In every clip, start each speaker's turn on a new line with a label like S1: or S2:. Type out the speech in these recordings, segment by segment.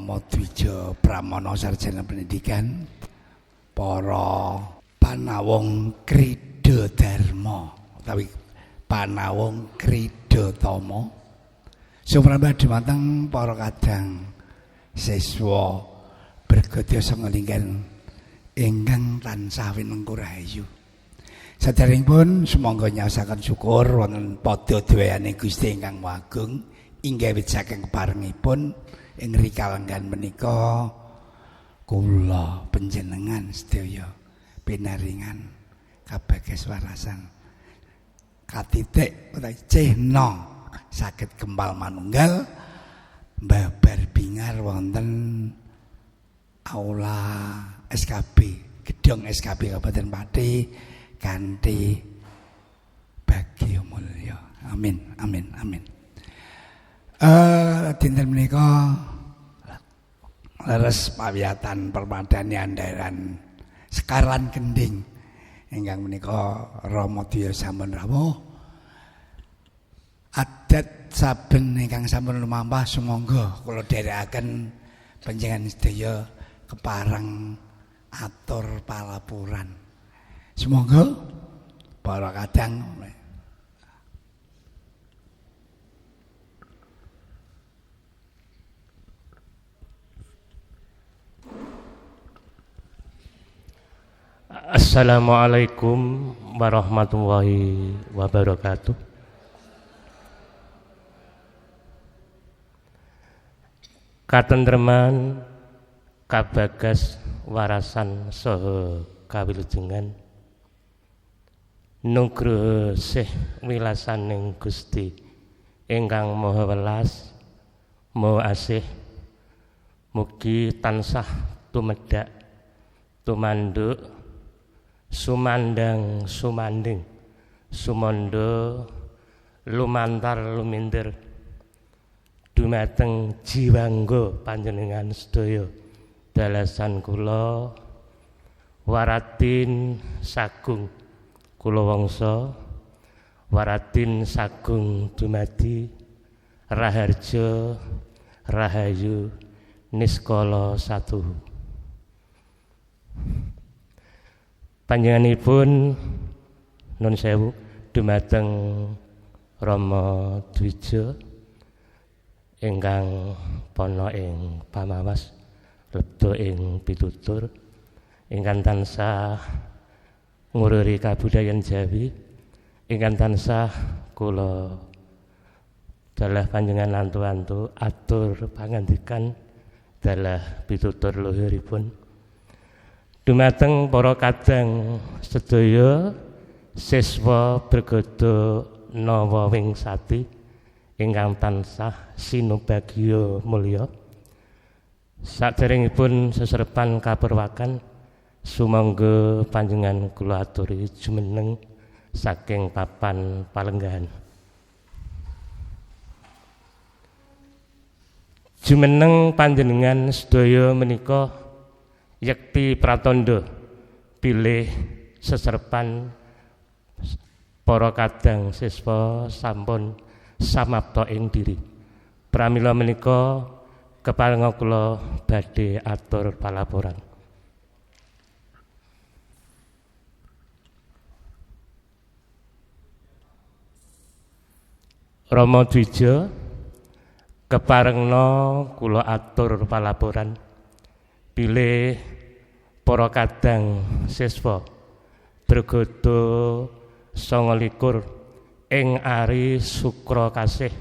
S1: Rama Dwija Pramana sarjana pendidikan, para panawong Krida Dharma utawi panawong Krida Tama, sumrambah dumateng para kadang siswa bergaya sangalinggan ingkang tansah winengku rahayu. Saderengipun sumangga nyaosaken syukur wonten padha dwayane Gusti ingkang Agung inggih wit saking keparengipun ing rikalenggan menika kula panjenengan sedaya pinaringan kabagas warasan katitik utawi cehna saged kempal manunggal mbabar bingar wonten aula SKB gedung SKB Kabupaten Pati kanthi bagya mulya. Amin amin amin. Dinten menika leres pawiyatan permadani andharan Sekaran Kendhing ingkang menika Rama Dwija sampun rawuh. Adat saben ingkang sampun lumampah sumangga kula dherekaken panjenengan sedaya kepareng atur palapuran. Sumangga para kadang
S2: Assalamualaikum warahmatullahi wabarakatuh. Katentreman kabagas warasan saha kawilujengan nugraha sih wilasaning Gusti ingkang Maha Welas Maha Asih mugi tansah tumedhak tumanduk sumandang sumanding sumanda lumantar lumintir dumateng jiwangga panjenengan sedaya dalasan kula waratin sagung kula wangsa waratin sagung dumadi raharja rahayu niskala satuhu. Panjenenganipun nun sewu dumateng Rama Dwija ingkang pana ing pamawas lebda ing pitutur ingkang tansah ngururi kabudayan Jawi ingkang tansah kula dalah panjenengan antu-antu atur pangandikan dalah pitutur luhuripun. Dumateng para kadang sedaya siswa bergada nawa wingsati ingkang tansah sinubagya mulya. Saderengipun seserepan kaperwakan sumangga panjenengan kula aturi jumeneng saking papan palenggahan. Jumeneng panjenengan sedaya menika yekti pratandha bilih seserpan para kadang siswa sampun samapta ing diri. Pramila menika keparenga kula badhe atur palaporan. Rama Dwija keparengna kula atur palaporan bilih para kadang siswa bergada 29 ing Ari Sukra Kasih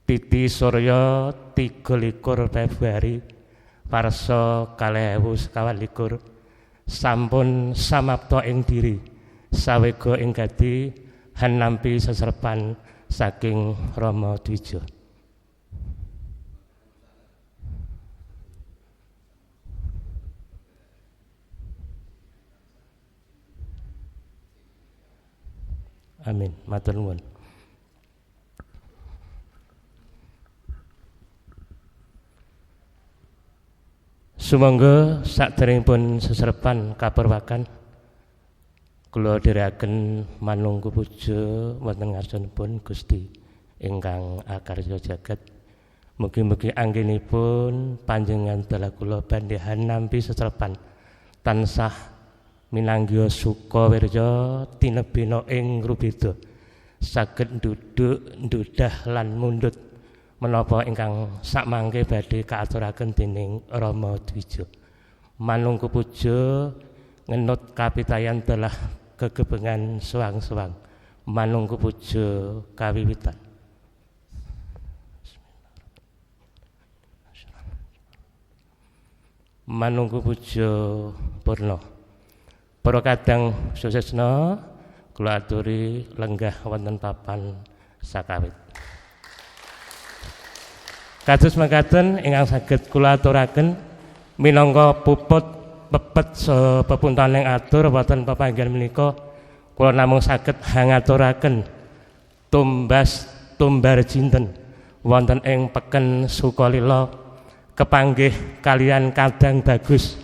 S2: Titi Surya 23 Februari Warsa 2021 sampun samapta ing diri sawega ing gati hanampi seserpan saking Rama Dwija. Amin. Matur nuwun. Sumangga saderengipun seserepan kaperwakan kula dherekaken manunggu puja wonten ngarsanipun Gusti ingkang akarya jagat Mugi-mugi anggenipun panjenengan dalah kula bandhehan nampi sesrepan tansah minanggya suka wirya tinebena ing rubeda saged nduduk ndudah lan mundhut menapa ingkang sakmangke badhe kaaturaken dening Rama Dwija. Manungku puja ngenut kapitayan dalah kegebengan suwang-suwang. Manungku puja kawiwitan. Manungku puja purna. Para kadang susesna kula aturi lenggah wonten papan sakawit. Kados mekaten ingkang saged kula aturaken minangka puput pepet pepuntaning atur wonten pepanggihan menika kula namung saged hangaturaken tumbas tumbar jinten wonten ing peken Sukalila kepanggih kalian kadang bagus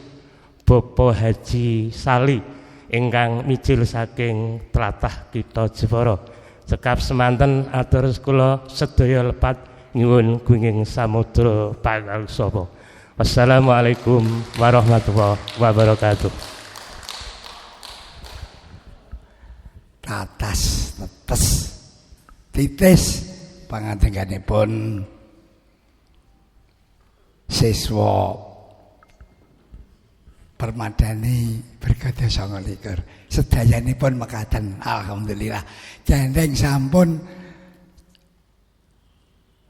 S2: Bapak Haji Sali ingkang mijil saking tlatah Kitha Jepara. Cekap semanten atur kula sedaya lepat nyuwun gunging samudra pangangsapa. Wassalamualaikum warahmatullahi wabarakatuh.
S1: Tatas tetes titis pangandikanipun siswa Permadani Brigade 29 sedayanipun mekaten alhamdulillah jandeng sampun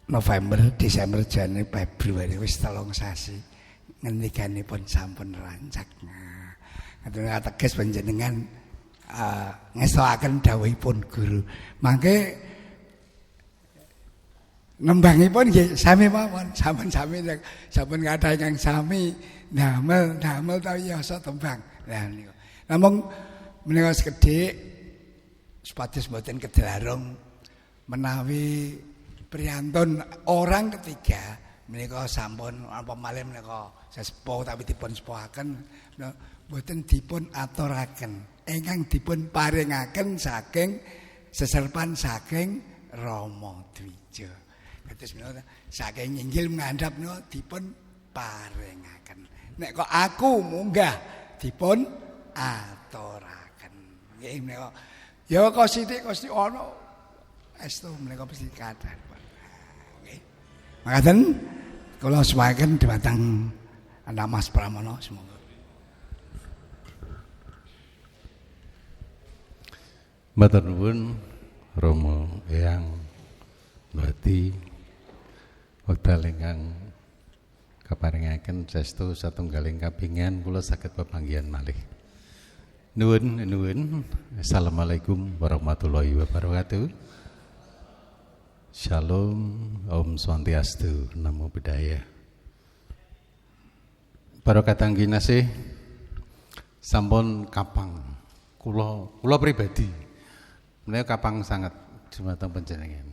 S1: November, Desember, Januari, Februari wis 3 sasi ngendikanipun sampun rancak. Ngaten ateges panjenengan ngestoaken dawuhipun guru. Mangke nembangipun nggih sami mawon, sampun-sami sampun kathah ingkang sami damel ta yasa tembang. Lah niku. Namung menika sekedhik supados mboten kedlarung menawi priyantun orang ketiga menika sampun apa malih menika sesepuh tapi dipun sepuhaken mboten dipun aturaken ingkang dipun paringaken saking seserpan saking Rama Dwija. Kados menika saking inggil ngandhap menika dipun paringaken. Nek kok aku munggah dipun aturaken. Nggih menika ya kok sithik ana estu menika mesti kathah. Nggih. Makaten kula suwaken dhumateng Anak Mas Pramono semoga.
S3: Matur nuwun Rama Eyang Mbati wekdal ingkang kaparingaken saestu satunggaling kabingan kula saged pepanggihan malih. Nuwun. Assalamualaikum warahmatullahi wabarakatuh. Shalom, Om Swastiastu, Namo Buddhaya. Para kadang kinasih sampun kapang kula pribadi menika kapang sangat dumateng panjenengan.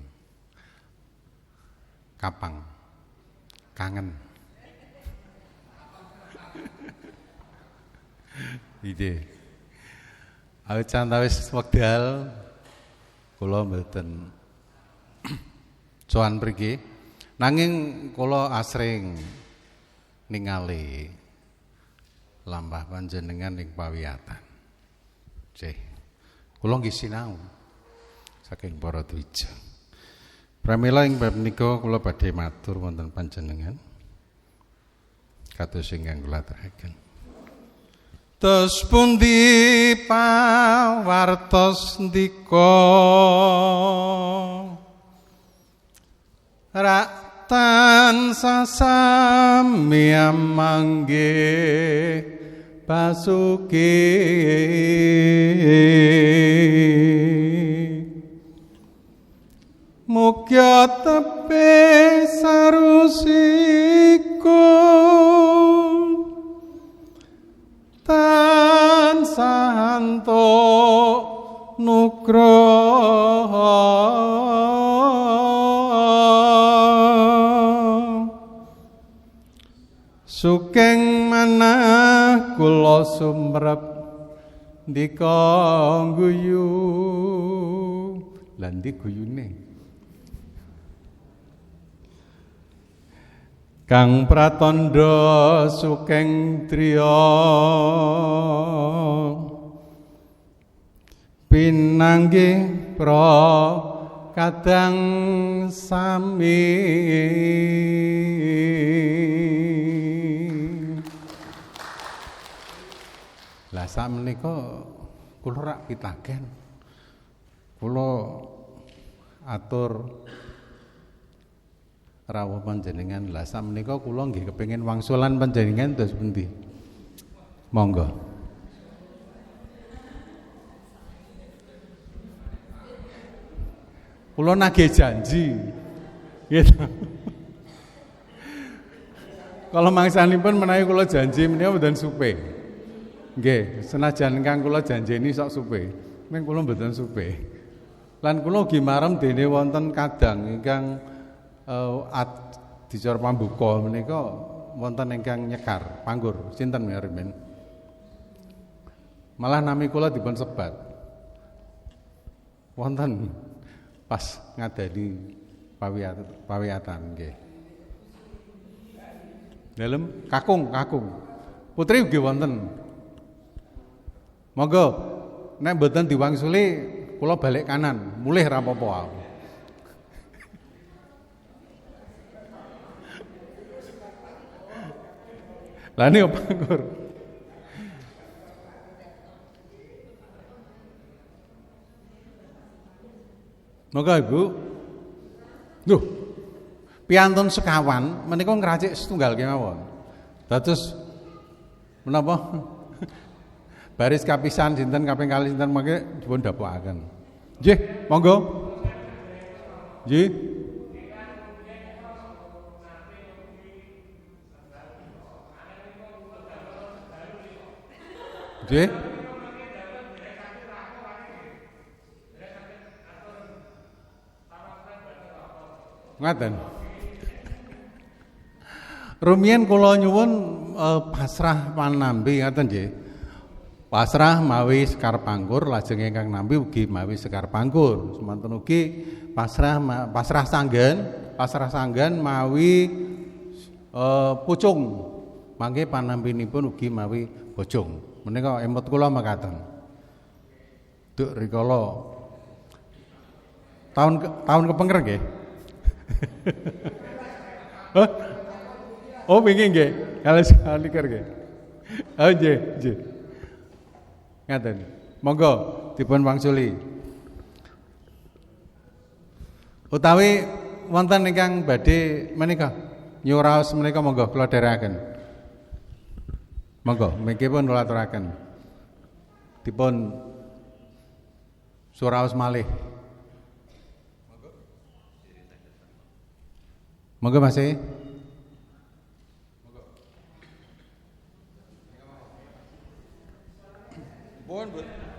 S3: Kapang kangen. Ide. Awit cantawis wekdal kula mboten sowan mriki nanging kula asring ningali lampah panjenengan ing pawiyatan. Nggih. Kula nggih sinau saking para dwija. Pramila ing bab menika kula badhe matur wonten panjenengan kados ingkang kula aturaken. Tos pundi pawartos ndika rak tansah sami mangge pasuki mugia tepe sarusiko tansah antuk nugroho sugeng manah kula sumrep ndika guyu lan ndi guyune Kang pratandha sukeng triya pinanggih kadang sami lah sakmenika kula rak pitaken kula atur rawuh panjenengan lah sakmenika kula nggih kepengin wangsulan panjenengan dos pundi monggo kula nagih janji gitu kalau mangsanipun menawi kula janji menika mboten supe nggih senajan ingkang kula janjeni sok supe mung kula mboten supe lan kula ugi marem dene wonten kadang ingkang dicara pambuka menika wonten ingkang nyekar panggur sinten menawi malah nami kula dipun sebat wonten pas ngadani pawiyatan nggih. Dalem kakung putri nggih wonten. Monggo nek mboten diwangsuli kula balik kanan, mulih ra apa-apa. Lah niku panggur. Monggo Ibu. Duh. Piantun sekawan menika ngracik setunggal kemawon. Dados menapa? Baris kapisan sinten kaping kalih sinten mangke dipun dapokaken. Nggih, monggo. Nggih. Nggih. Ngaten. Rumiyin kula nyuwun pasrah panambi ngaten nggih. Pasrah mawi sekar pangkur lajeng ingkang nampi ugi mawi sekar pangkur. Semanten ugi pasrah sanggan mawi pucung. Mangke panambinipun ugi mawi bojong. Menika emot kula makaten. Duk rikala tahun kepengker nggih. Oh, wingi nggih. Kalih sekali nggih. Oh, nggih. Ngaten. Monggo dipun wangsuli. Utawi wonten ingkang badhe menika nyuraos menika monggo kula dherekaken. Monggo mengke pun kula aturaken. Dipun suraos malih. Monggo Mas.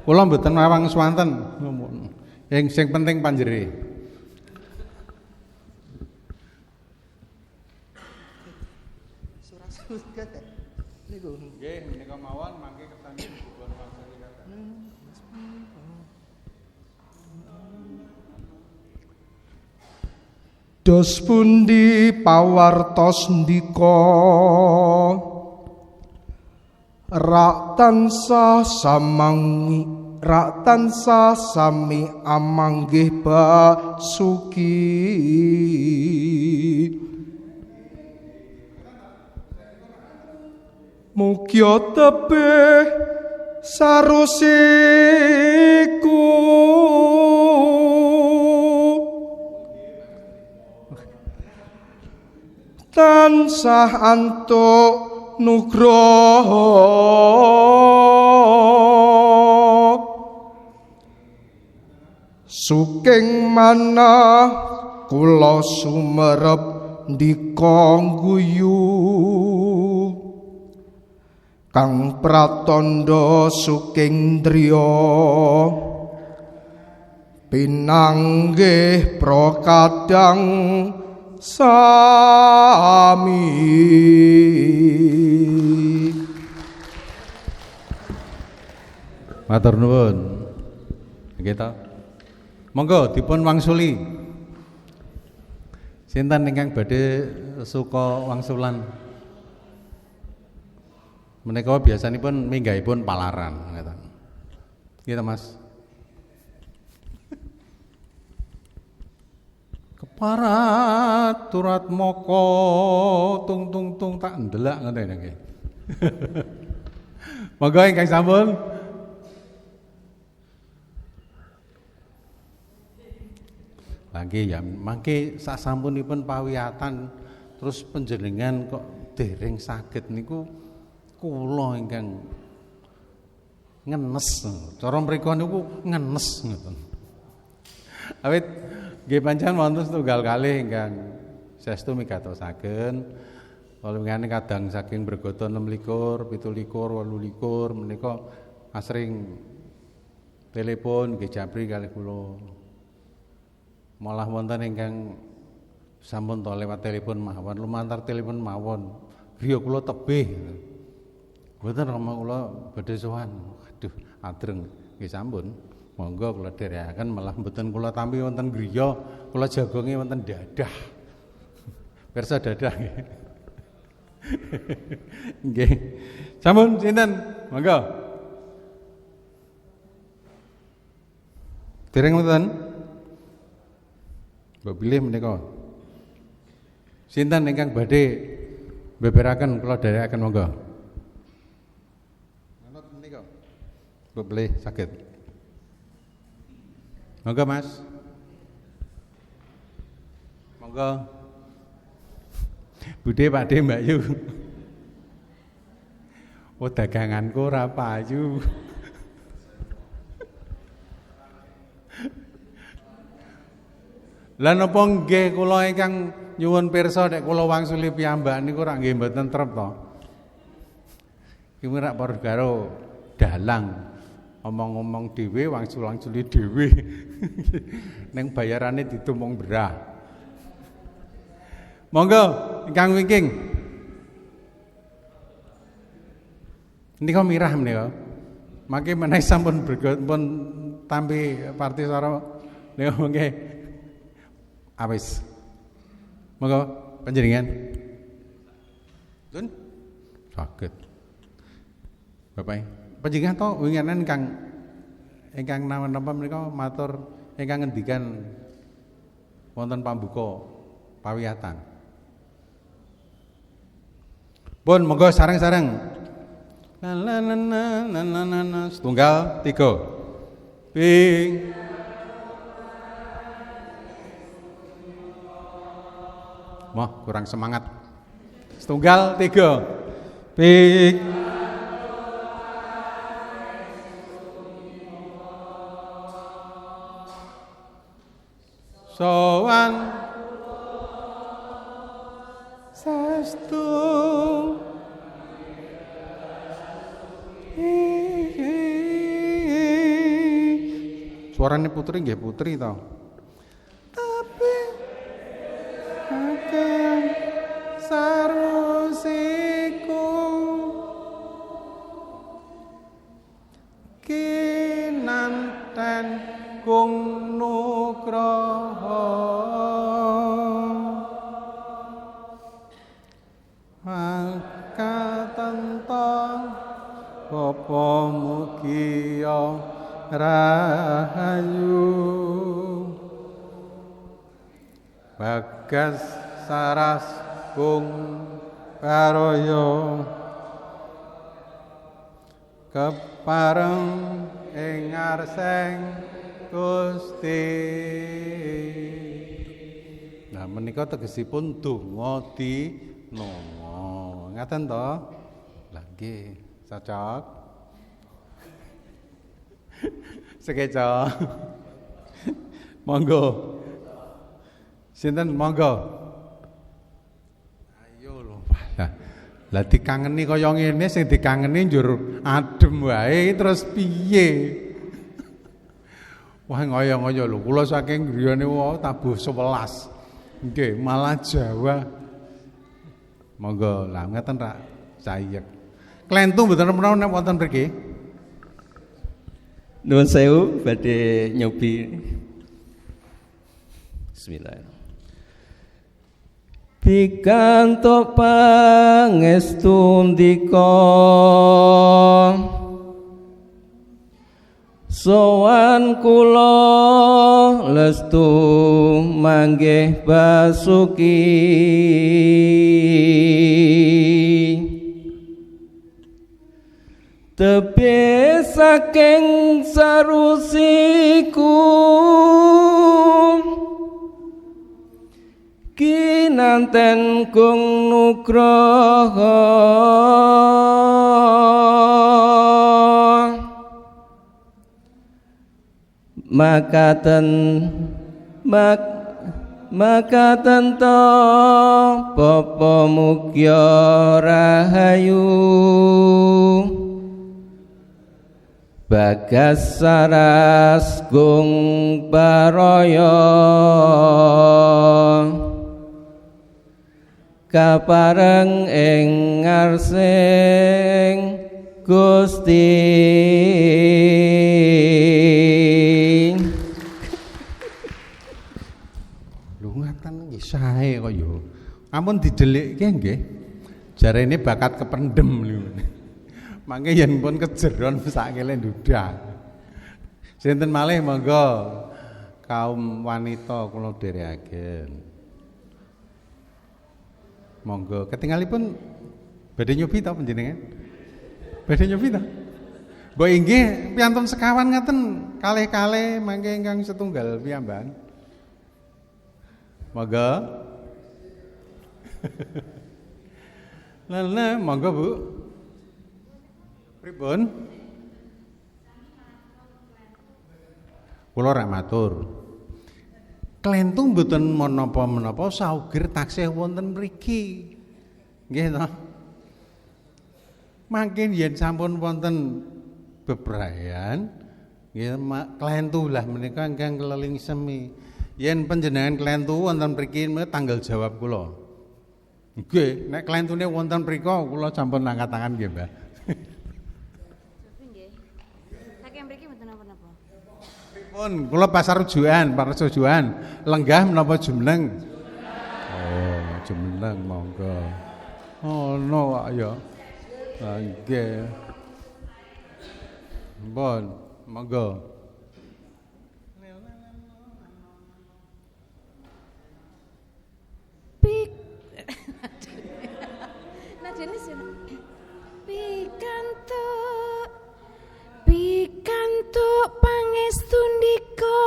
S3: Kula mboten mawang swanten. Sing penting panjere. Niku. Nggih, menika mawon mangke ketanjen dipun wangsuli kathah.
S4: Dos pundi pawartos ndika rak tansah sami amanggih basuki mugya tebih sarusiku tansah antuk nugroho suking manah kula sumerep ndika guyu kang pratandha suking driya pinanggih prakadang sami
S3: matur nuwun nggih ta monggo dipun wangsuli Sinten ingkang badhe suka wangsulan? Menika biasanipun minggahipun palaran ngeten. Nggih Mas. Keparat turat moko tung tung tung tak ndelak ngoten nggih. Monggo ingkang sampun. Lagi ya, mangke sasampunipun pawiyatan terus panjenengan kok dereng saged niku kula ingkang ngenes. Cara mriku niku ngenes ngoten. Awit nggih pancen wonten setunggal kalih ingkang saestu migatosaken kalengane kadang saking bergoto 26, 17, 18 menika asring telepon nggih japri kalih kula. Malah wonten ingkang sampun to lewat telepon mawon, lumantar telepon mawon. Griya kula tebih. Mboten rama kula badhe sowan. Aduh, adreng. Nggih sampun. Monggo kula dherekaken malah mboten kula tampi wonten griya, kula jagonge wonten dadah. Pirsa dadah nggih. Nggih. Sampun sinten? Monggo. Dereng mboten? Mbok bilih menika. Sinten ingkang badhe mbeberaken kula dherekaken monggo. Manut menika. Mbok bilih saged. Monggo Mas. Monggo. Budhe Pakde Mbak Yu. Oh daganganku ora payu. Lah napa nggih kula ingkang nyuwun pirsa nek kula wangsuli piyambak niku rak nggih mboten trep to. Iki rak padha karo dalang. Omong-omong dhewe wangsul-wangsuli dhewe. Ning bayarane ditumung berah. Monggo ingkang wingking. Nika mirah menika. Mangke menawi sampun pun tampi partisara nika mengke awis. Monggo panjenengan. Dun saged. Bapak panjenengan to winginan ingkang napa menika matur ingkang ngendikan wonten pambuka pawiyatan. Pun monggo sareng-sareng. Setunggal 3. Ping. Wah, kurang semangat. Setunggal 3. Pik. Sowan sastu suarane putri nggih putri to. Tapi akan sarusiku kinanten kung nugraha maka tentang bapa mugia rahayu bagas saras kung paroyo kepareng ing ngarseng Gusti. Nah menika tegesipun donga dinama. Ngaten to? Lah nggih, cocok. Sekeca. Monggo. Sinten monggo? Ayo lho. Lah dikangeni kaya ngene sing dikangeni njur adem wae terus piye? Wah ngoyo-ngoyo lho, kula saking griyane wae tabuh 11. Nggih, malah Jawa. Monggo, lah ngeten rak cayek. Klentu mboten menawa nek wonten mriki.
S5: Nuwun sewu badhe nyobi. Bismillahirrahmanirrahim. pikantuk pangestu ndika sowan kula lestu manggih Basuki tebih saking sarusiku kinanten kung nugraha makaten to Bapa mugya rahayu Bagas saras gung baraya kapareng ing ngarsing Gusti.
S3: Lho ngaten nggih sae kaya. Ampun didelikke nggih. Jarene bakat kependem lho. Mangke yen pun kejeron sakele ndudak. Sinten malih monggo kaum wanita kula dherekaken. Monggo ketinggalipun badhe nyobi ta panjenengan? Badhe nyobi ta? Mbok inggih piantun sekawan ngaten kalih-kalih mangke ingkang setunggal piyambakan. Monggo. Lha monggo Bu. Pripun? Kula rak matur. Klentu mboten menapa-menapa saugir taksih wonten mriki. Nggih to. Mangke yen sampun wonten bebrayan, nggih klentu lah menika ingkang keliling semi. Yen panjenengan klentu wonten mriki tanggal jawab kula. Nggih, nek klentune wonten mrika kula sampun angkat tangan nggih, Mbah. Pripun? Kula pasar rujukan, lenggah menapa jumeneng? Oh, jumeneng monggo. Oh no ya. Nggih. Bon, monggo.
S6: Pikantuk pangestu ndika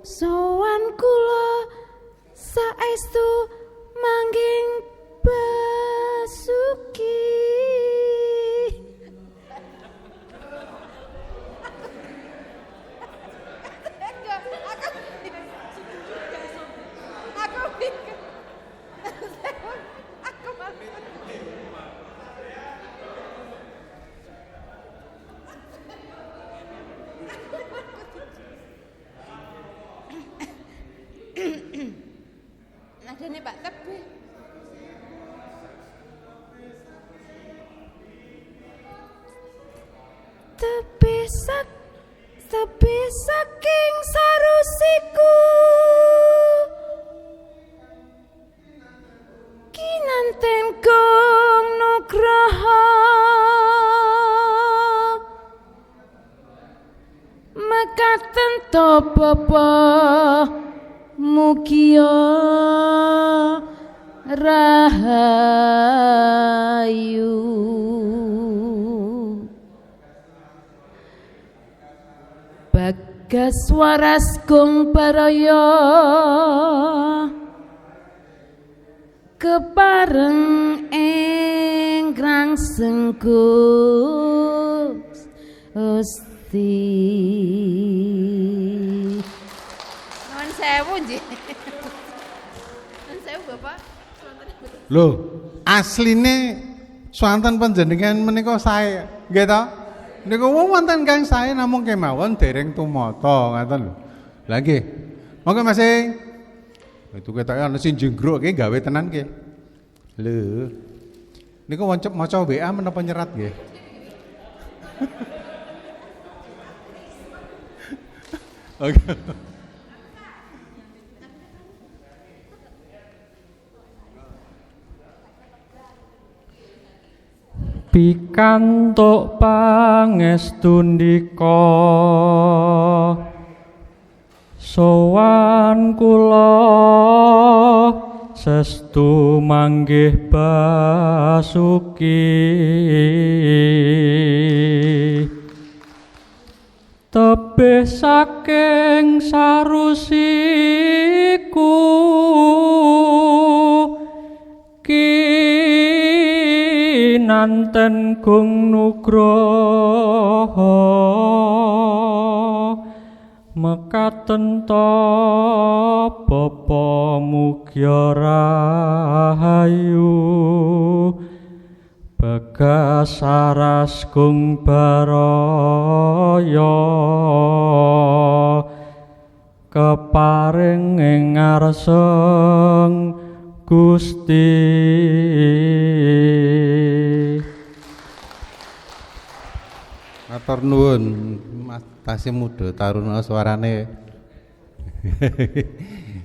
S6: sowan kula saestu mangging Basuki nadane Pak tebih tebih saking sarusiku kinanten kong nugraha mekaten to Bapa mugia rahayu Bagas waras gung baraya kepareng ingkang senggus Gusti. Nuwun sewu nggih. Nuwun sewu Bapak.
S3: Lho, asline swanten panjenengan menika sae, nggih to? Niku wonten kang sae namung kemawon dereng tumata ngoten lho. Lah nggih. Monggo Mas Ing. Itu ketoke ana sing jenggruk iki gawe tenan nggih. Lho. Niku maca WA menapa nyerat nggih? Oke. pikantuk pangestundika sowan kula sestu manggih Basuki tebih saking sarusiku kinanten gung nugroho mekaten ta Bapa mugya rahayu Bagas Saras Gung Baraya keparing ing ngarseng Gusti.
S7: Matur nuwun Mas tasih muda taruna suarane.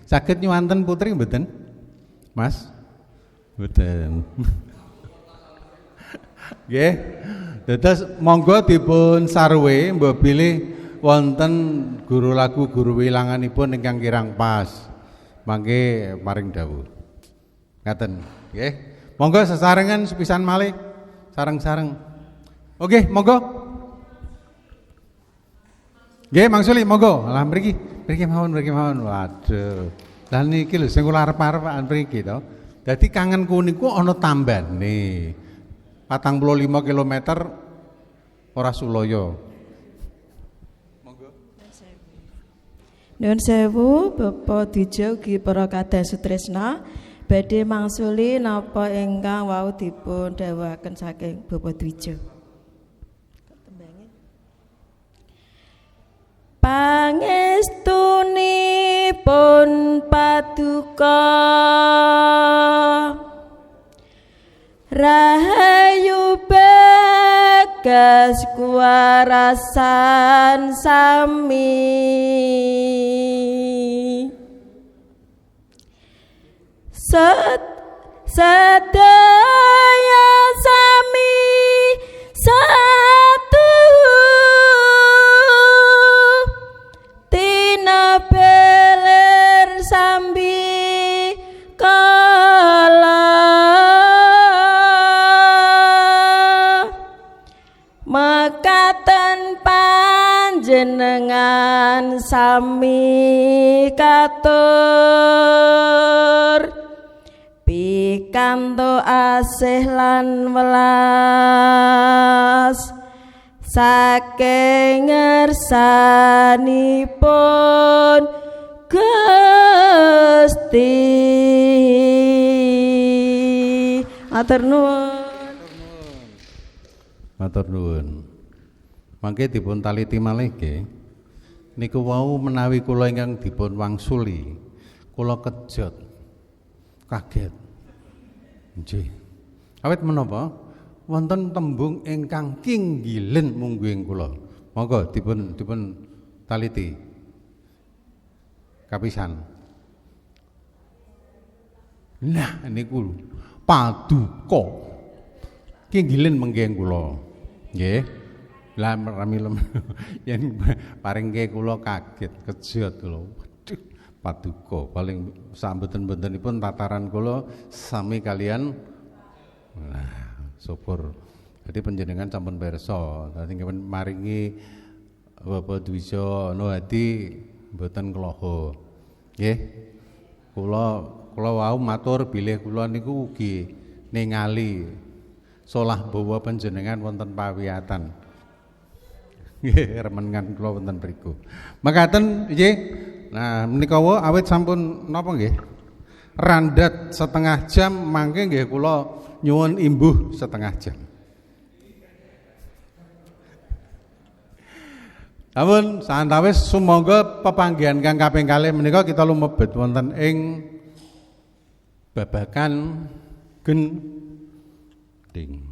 S7: Saged nyuwanten putri mboten? Mas? Mboten. Nggih. Dados monggo dipun sarwe mbok bilih wonten guru lagu guru wilanganipun ingkang kirang pas. Mangke paring dawuh. Ngaten, nggih. Monggo sesarengan sepisan malih sareng-sareng. Oke, monggo. Nggih, mangsuli monggo. Lah mriki mawon. Waduh. Lah niki lho sing kula arep-arepan mriki to. Dadi kangenku niku ana tambane. 45 km ora sulaya. Monggo.
S8: Nuwun sewu Bapak Dwija ugi para kadang sutresna badhe mangsuli napa ingkang wau dipun dawuhaken saking Bapak Dwija. Pangestunipun paduka rahayu Bagas kuwarasan sami sedaya sami satu tina beler sambi kala mekaten panjenengan sami katur pikanto asih lan welas saking ngersanipun Gusti. Matur nuwun.
S7: Matur nuwun. Mangke dipun taliti malih nggih. Niku wau menawi kula ingkang dipun wangsuli, kula kejot. Kaget. Nggih. Awit menapa? Wonten tembung ingkang kinggilen mungguing kula. Monggo dipun taliti. Kapisan. Nah niku paduka. Kinggilen mengking kula. Nggih. Lah ramilem yen paringke kula kaget, kejot kula. Waduh, paduka paling samboten-botenipun tataran kula sami kalian syukur. Jadi panjenengan sampun pirsa, dadi maringi Bapak Dwija Nuhadi mboten kelaha. Nggih. Kula wau matur bilih kula niku ugi ningali solah bawa panjenengan wonten pawiyatan. Nggih, remengan kula wonten mriku. Mekaten nggih. Nah, menika wae awit sampun napa nggih? Randat setengah jam mangke nggih kula nyuwun imbuh setengah jam. Amun santawis sumangga pepanggihan kang kaping kalih menika kita lumebet wonten ing babagan gending.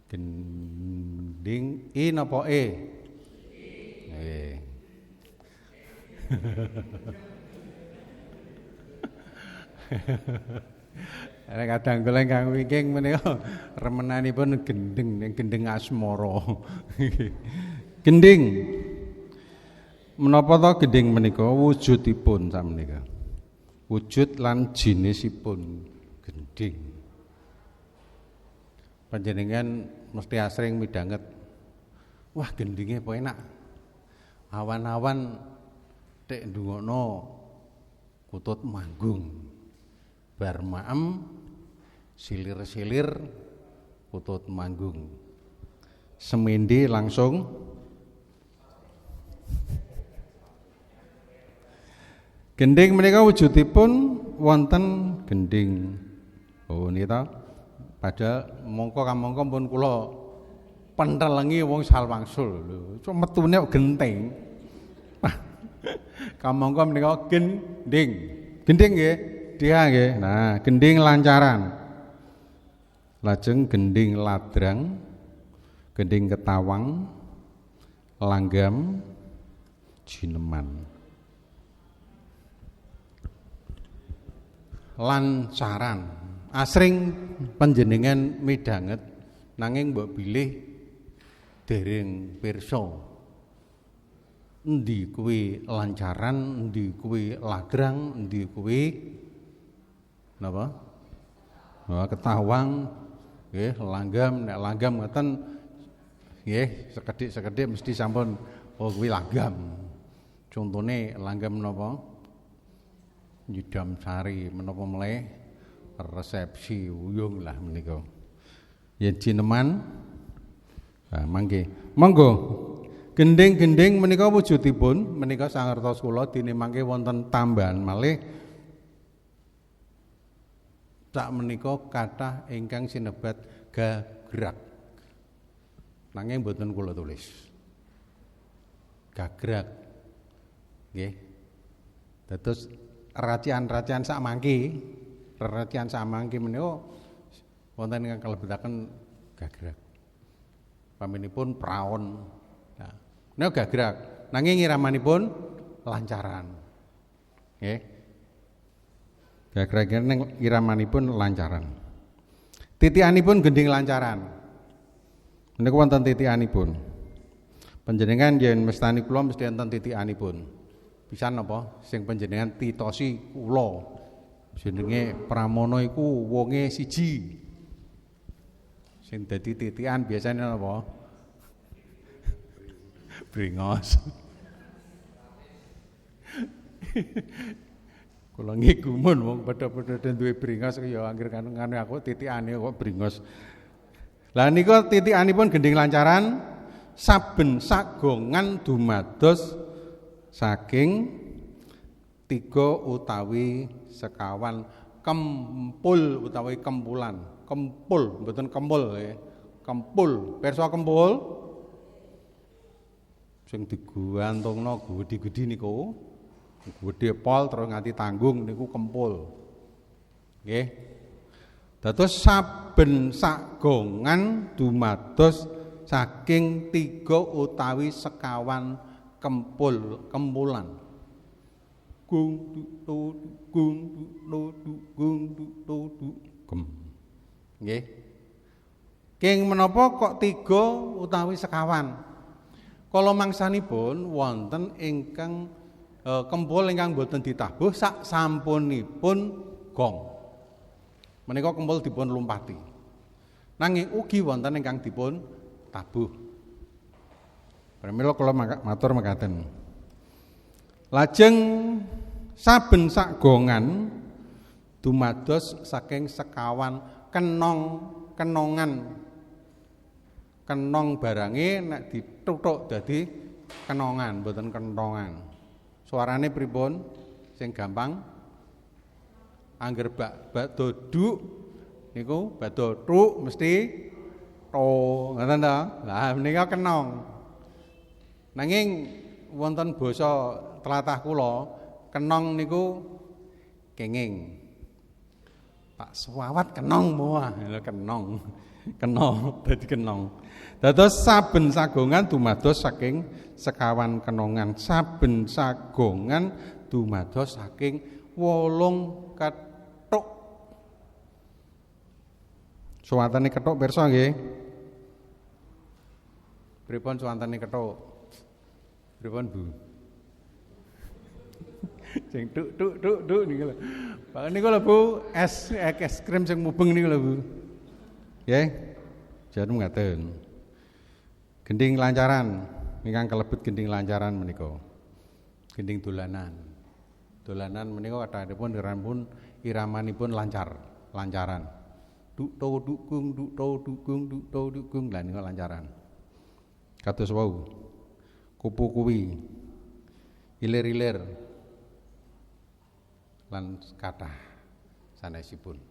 S7: Gending I napa E?
S3: kadang kula ingkang wingking menika remenanipun gendeng asmara. Gending. Menapa to gending menika wujudipun samenika? Wujud lan jinisipun gending. Panjenengan mesti asring midhanget. Wah, gendinge apa enak. Awan-awan tek ndungono kutut manggung. Bar maem silir-silir kutut manggung. Semende langsung gending menika wujudipun wonten gending. Oh nita padahal mongko kamangka pun kula pentelengi wong salwangsul lho. Cuma metune genting. Kamangka menika gending. Gending nggih, dia nggih. Nah, gending lancaran. Lajeng gending ladrang, gending ketawang, langgam, jineman. Lancaran. Asring panjenengan midhanget nanging mbok bilih dereng pirsa. Endi kuwi lancaran, endi kuwi ladrang, endi kuwi napa? Ketawang, nggih, langgam, nek langgam ngoten nggih, sekedhik-sekedhik mesti sampun oh kuwi langgam. Contone langgam napa? Nyidam sari menapa meleh resepsi uyung lah menika. Yen jineman mangke. Monggo. Gending-gending menika wujudipun menika sangertos kula dene mangke wonten tambahan malih sak menika kathah ingkang sinebat gagrak. Nanging mboten kula tulis. Gagrak. Nggih. Dados racian-racian sak mangke, racian sak mangke menika wonten ingkang kalebetaken gagrak. Paminipun praon. Nah, menika gagrak. Nanging iramanipun lancaran. Nggih. Gagrak ning iramanipun lancaran. Titikanipun gending lancaran. Menika wonten titikanipun. Panjenengan yen mestani kula mesti wonten titikanipun. Pisan napa sing panjenengan titosi kula. Jenenge Pramono iku wonge siji. Sing dadi titikan biasane napa? Bringos. Kula nggih gumun wong padha-padha duwe bringos ya anggere kan aku titikane kok bringos. Lah nika titikanipun gending lancaran saben sagongan dumados saking 3 utawi sekawan kempul utawi kempulan. Kempul mboten kempul nggih. Kempul, pirsa kempul sing digantungno gedhi-gedhi niku. Gedhe pol terus nganti tanggung niku kempul. Nggih. Dados saben sagongan dumados saking 3 utawi sekawan kempulan. Gung tu gung tu gung tu gem. Nggih. King menapa kok 3 utawi sekawan? Kala mangsanipun wonten ingkang kempul ingkang boten ditabuh sak sampunipun gong. Menika kempul dipun lumpati. Nanging ugi wonten ingkang dipun tabuh. Pramila kula matur mekaten. Lajeng saben sagongan dumados saking sekawan kenongan. Kenong barange nek dituthuk dadi kenongan, mboten kentongan. Suarane pripun? Sing gampang angger bak doduk niku bak doduk mesti to, ngoten ta? Lah menika kenong. Nanging wonten basa tlatah kula, kenong niku kenging. Pak Suwawat kenong moah, kenong. Kenong dadi kenong. Dados saben sagongan dumados saking sekawan kenongan. Saben sagongan dumados saking 8 kethuk. Suwantene kethuk pirsa nggih. Pripun suwantene kethuk? Pripun Bu? Sing tuk niku lho. Pak niku lho Bu, es krim sing mubeng niku lho Bu. Nggih. Jarum ngaten. Gending lancaran, ingkang kalebet gending lancaran menika. Gending dolanan. Dolanan menika kathahipun iramanipun lancaran. Duk to dukung, duk to dukung, duk to dukung, lan niku lancaran. Kados wau. Kupu kuwi. Ilir-ilir. Lan kathah sanesipun.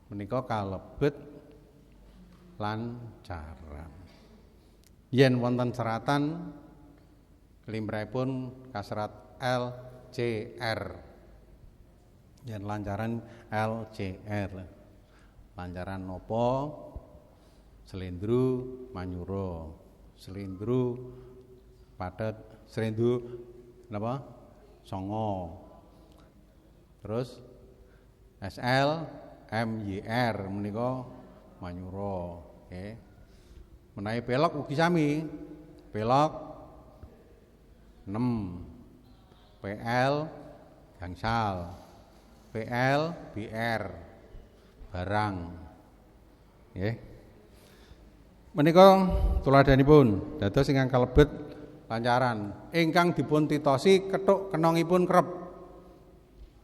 S3: Menika kalebet lancaran. Yen wonten seratan limrahipun kaserat LCR. Yen lancaran LCR. Lancaran napa? Slendro manyura. Slendro padet, slendro napa? Songo. Terus SL MYR menika manyura, nggih. Menawi pelok ugi sami. Pelok 6. PL gangsal. PL BR barang. Nggih. Menika tuladhanipun dados ingkang kalebet lancaran ingkang dipun titosi kethuk kenongipun kerep.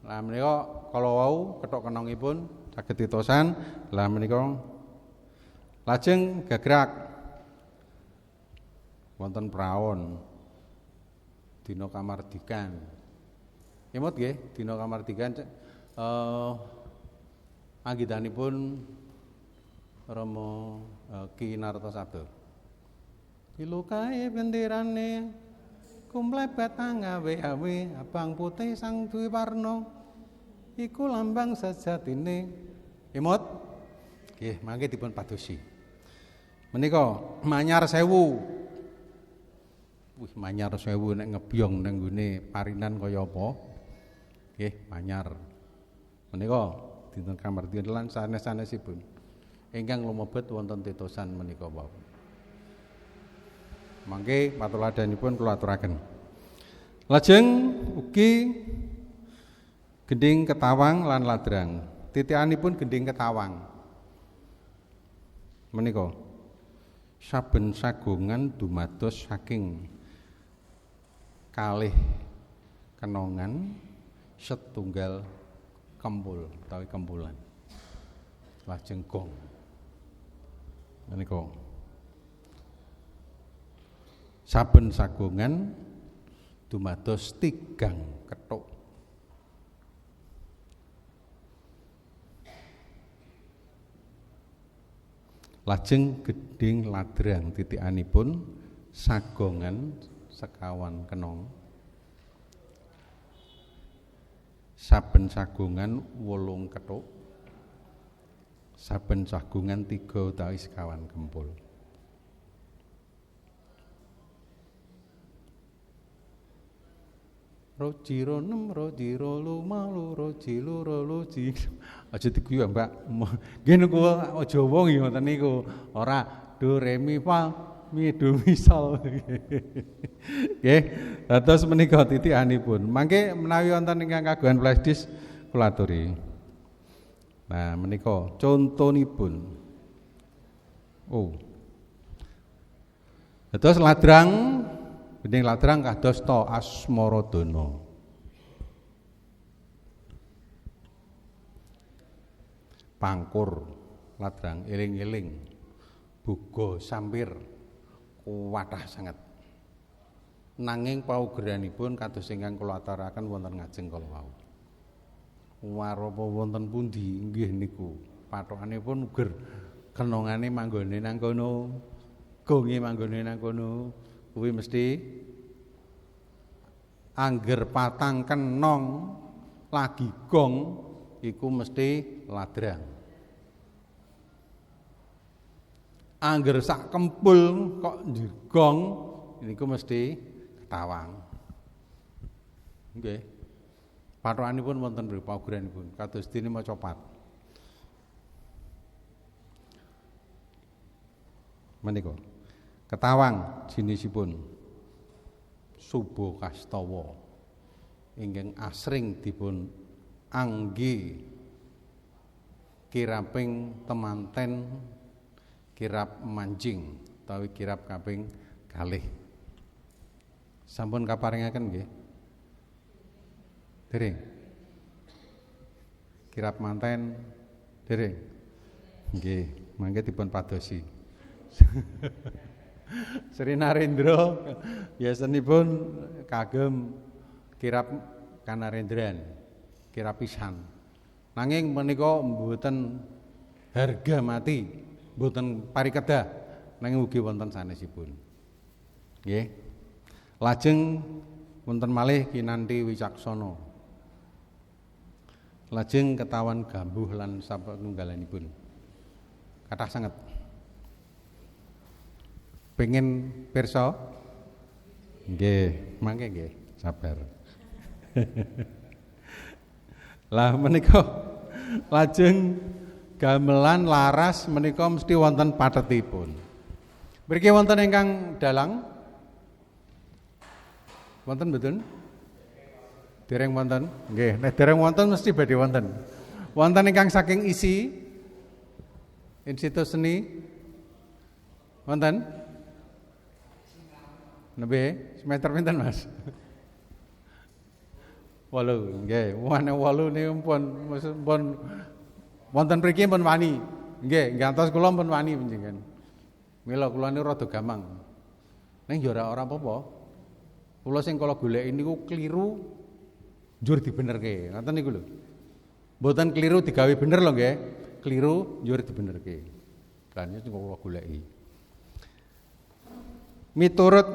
S3: Lah menika kala wau kethuk kenongipun saged titosan, lah menika lajeng gagrak wonten praon dina kamardikan. Imut nggih, dina kamardikan anggitanipun Rama Ki Nartasabda. Pilukae benderane kumlebet ngawe-awe abang putih sang duwe warna iku lambang sejatine. Imut nggih, mangke dipun padosi. Menika Manyar Sewu. Wih, Manyar Sewu nek ngebyong nang nggone parinan kaya apa? Nggih, Manyar. Menika dinten kamardikan lan sanes-sanesipun ingkang lumebet wonten titosan menika wau. Mangke patuladhanipun kula aturaken. Lajeng ugi gending ketawang lan ladrang. Titikanipun gending ketawang menika saben sagongan dumados saking kalih kenongan setunggal kempul utawi kempulan. Lajeng gong menika saben sagongan dumados 3 kethuk. Lajeng geding ladrang titikanipun sagongan sekawan kenong. Saben sagongan 8 kethuk. Saben sagongan 3 utawi sekawan kempul. Roji ronem, roji rolu malu, roji loro roji. Aja diguyu Mbak. Nggih niku Jawa nggih ngoten niku. Ora do re mi fa mi do mi sol. Nggih, dados menika titikanipun. Mangke menawi wonten ingkang kagungan flash disk kula aturi. Nah, menika contonipun. Oh. Dados ladrang, gending ladrang kados to Asmaradana. Pangkur ladrang eling-eling. Buga sampir kuwathah sanget. Nanging paugeranipun kados ingkang kula aturaken wonten ngajeng kala wau. Warapa wonten pundi nggih niku pathokanipun uger kenongane manggone nang kono, gonge manggone nang kono, kuwi mesti angger patang kenong lagi gong iku mesti ladrang. Angger sak kempul kok njegong niku mesti ketawang. Nggih. Pathokanipun wonten mriku paugeranipun kados dene maca pat.
S7: menika ketawang jinisipun Subo Kastawa ingkang asring dipun angge kiraping temanten kirap manjing utawi kirap kaping kalih. Sampun kaparingaken nggih? Dereng. Kirap manten dereng. Nggih, mangke dipun padosi. Sri Narendra biasanipun kagem kirap Kanarendran, kirap pisan. Nanging menika mboten harga mati, mboten parikedah, nanging ugi wonten sanesipun. Nggih. Lajeng wonten malih Kinanthi Wicaksana. Lajeng ketawan gambuh lan sapanunggalanipun. Kathah sanget. Pengen pirsa? Nggih, mangke nggih, sabar. Lah menika lajeng gamelan laras menika mesti wonten pathetipun. Mriki wonten ingkang dalang? Wonten mboten? Dereng wonten? Nggih, nek dereng wonten mesti badhe wonten. Wonten ingkang saking isi Institut Seni? Wonten? Nembe semester pinten, Mas? 8, nggih. Wane 8 niku pun wonten mriki pun wani. Nggih, ngantos kula pun wani panjenengan. Mila kula niku rada gampang. Ning yo ora apa-apa. Kula sing kula goleki niku kliru njur dibenerke. Ngoten niku lho. Mboten kliru digawe bener lho nggih. Kliru njur dibenerke. Lan niku kula goleki. Miturut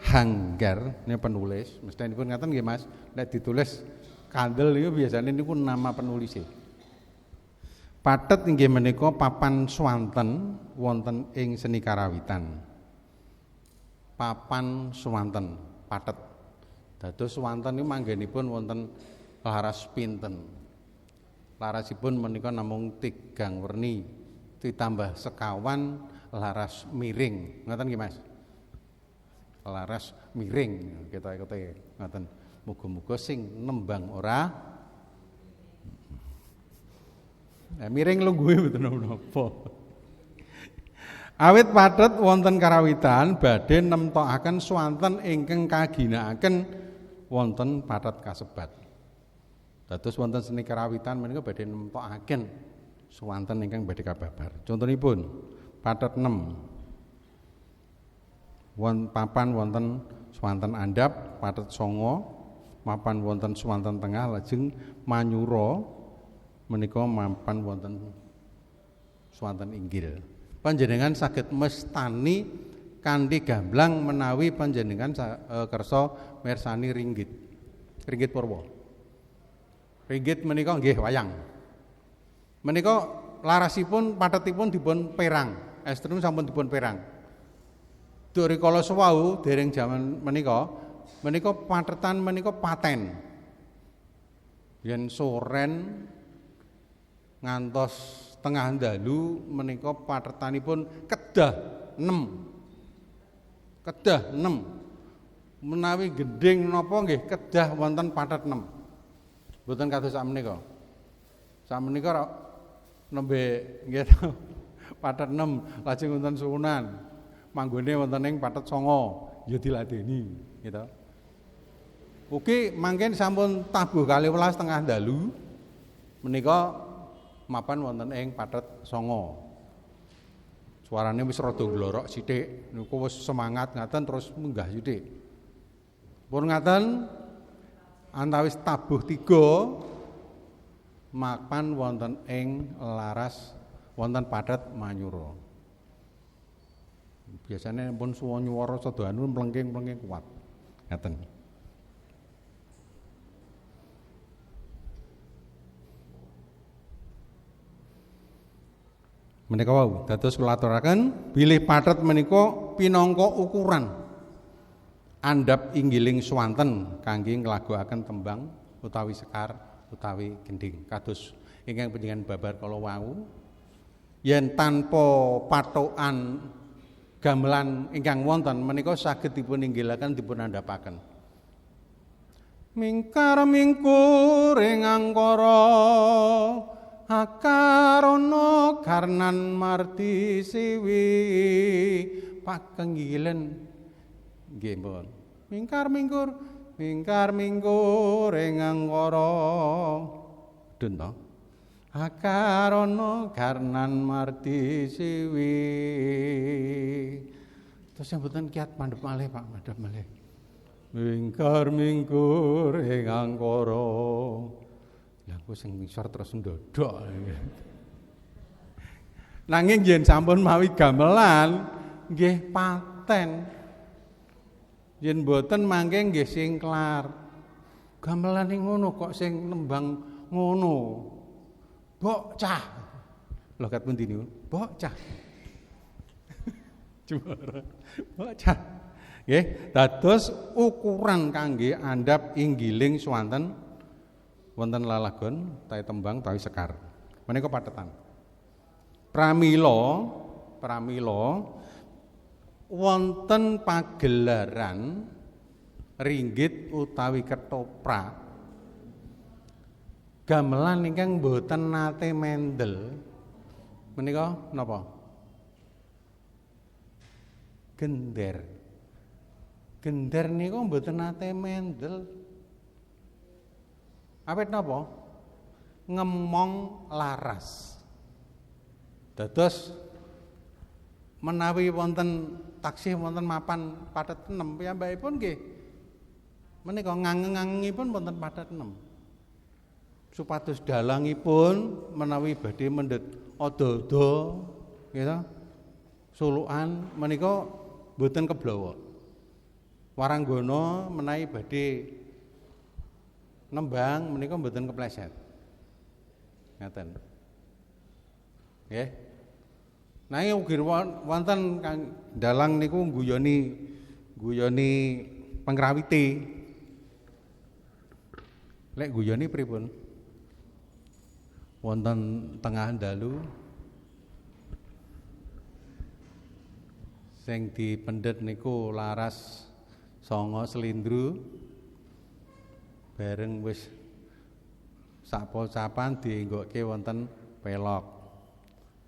S7: Hanggar ini penulis, mestipun ngaten nggih Mas, nek ditulis kandel niku biasane niku nama penulis. Pathet inggih menika papan swanten wonten ing seni karawitan. Papan swanten, pathet. Dados swanten niku manggenipun wonten laras pinten. Larasipun menika namung 3 werni ditambah sekawan laras miring. Ngoten nggih Mas? Laras miring kita-kita ngoten. Muga-muga sing nembang ora miring lungguhe mboten napa. Awit pathet wonten karawitan badhe nemtokaken swanten ingkang kaginakaken wonten pathet kasebat. Dados wonten seni karawitan menika badhe nemtokaken swanten ingkang badhe kababar. Contonipun pathet 6 papan wonten swanten andhap pathet 9, mapan wonten swanten tengah lajeng manyura menika mapan wonten swanten inggil. Panjenengan saged mestani kanthi gamblang menawi panjenengan kersa mirsani ringgit. Ringgit purwa. Ringgit menika nggih wayang. Menika larasipun pathetipun dipun perang. Estrum sampun dipun perang. Duri kala suwau dereng jaman menika pathetan menika paten. Yen soren ngantos tengah dalu menika pathetanipun kedah 6. Kedah 6. Menawi gending napa nggih kedah wonten pathet 6. Mboten kados sakmenika. Sakmenika nembe nggih pathet 6 lajeng wonten suwunan. Manggone wonten ing pathet 9 ya diladeni gitu. Ugi mangken sampun tabuh 12 tengah dalu menika mapan wonten ing pathet 9. Suarane wis rada glorok sithik niku wis semangat ngaten terus munggah sithik. Pun ngaten antawis tabuh 3 mapan wonten ing laras wonten pathet manyura. Biasanya pun suwa nyuwara sedaya mlengking-mlengking kuat. Ngaten. Menika wau dados kula aturaken bilih pathet menika pinangka ukuran andhap inggiling swanten kangge nglagokaken tembang utawi sekar utawi gending kados ingkang panjenengan babar kala wau yen tanpa patokan gamelan ingkang wonten menika saged dipun inggilaken dipun andhapaken. Mingkar mingkur ing angkara akarono karnan marti siwi pakenggilen nggih pun. Mingkar mingkur ing angkara dun to. Akarono karnan marti siwi. Terus yang mboten kiat mandhep malih Pak, mandhep malih. Mingkar mingkur ing angkara. Lah aku sing ngisor terus ndodok. Nanging yen sampun mawi gamelan nggih paten. Yen mboten mangke nggih singklar. Gamelane ngono kok sing nembang ngono. Bocah. Lho kat pundi niku? Bocah. Juara. Bocah. Nggih, dados ukuran kangge andhap inggiling swanten wonten lalagon tawi tembang tawi sekar. Menika pathetan. Pramila wonten pagelaran ringgit utawi ketoprak gamelan ingkang boten nate mendel menika napa? Gender. Gender niku boten nate mendel. Awit napa? Ngemong laras. Dados menawi wonten taksih wonten mapan padet 6 piyambakipun nggih menika ngangeng-ngangengipun wonten padet 6. Supados dalangipun menawi badhe mendhet ada-ada gitu. Sulukan menika boten keblawa. Waranggana menawi badhe nembang menika boten kepleset. Ngaten. Nggih. Nanging ugi wonten kang dalang niku guyoni pengrawite. Lek guyoni pripun? Wonten tengah dalu sing dipendhet niku laras sanga slindru bareng wis sapocapan dienggokke wonten pelok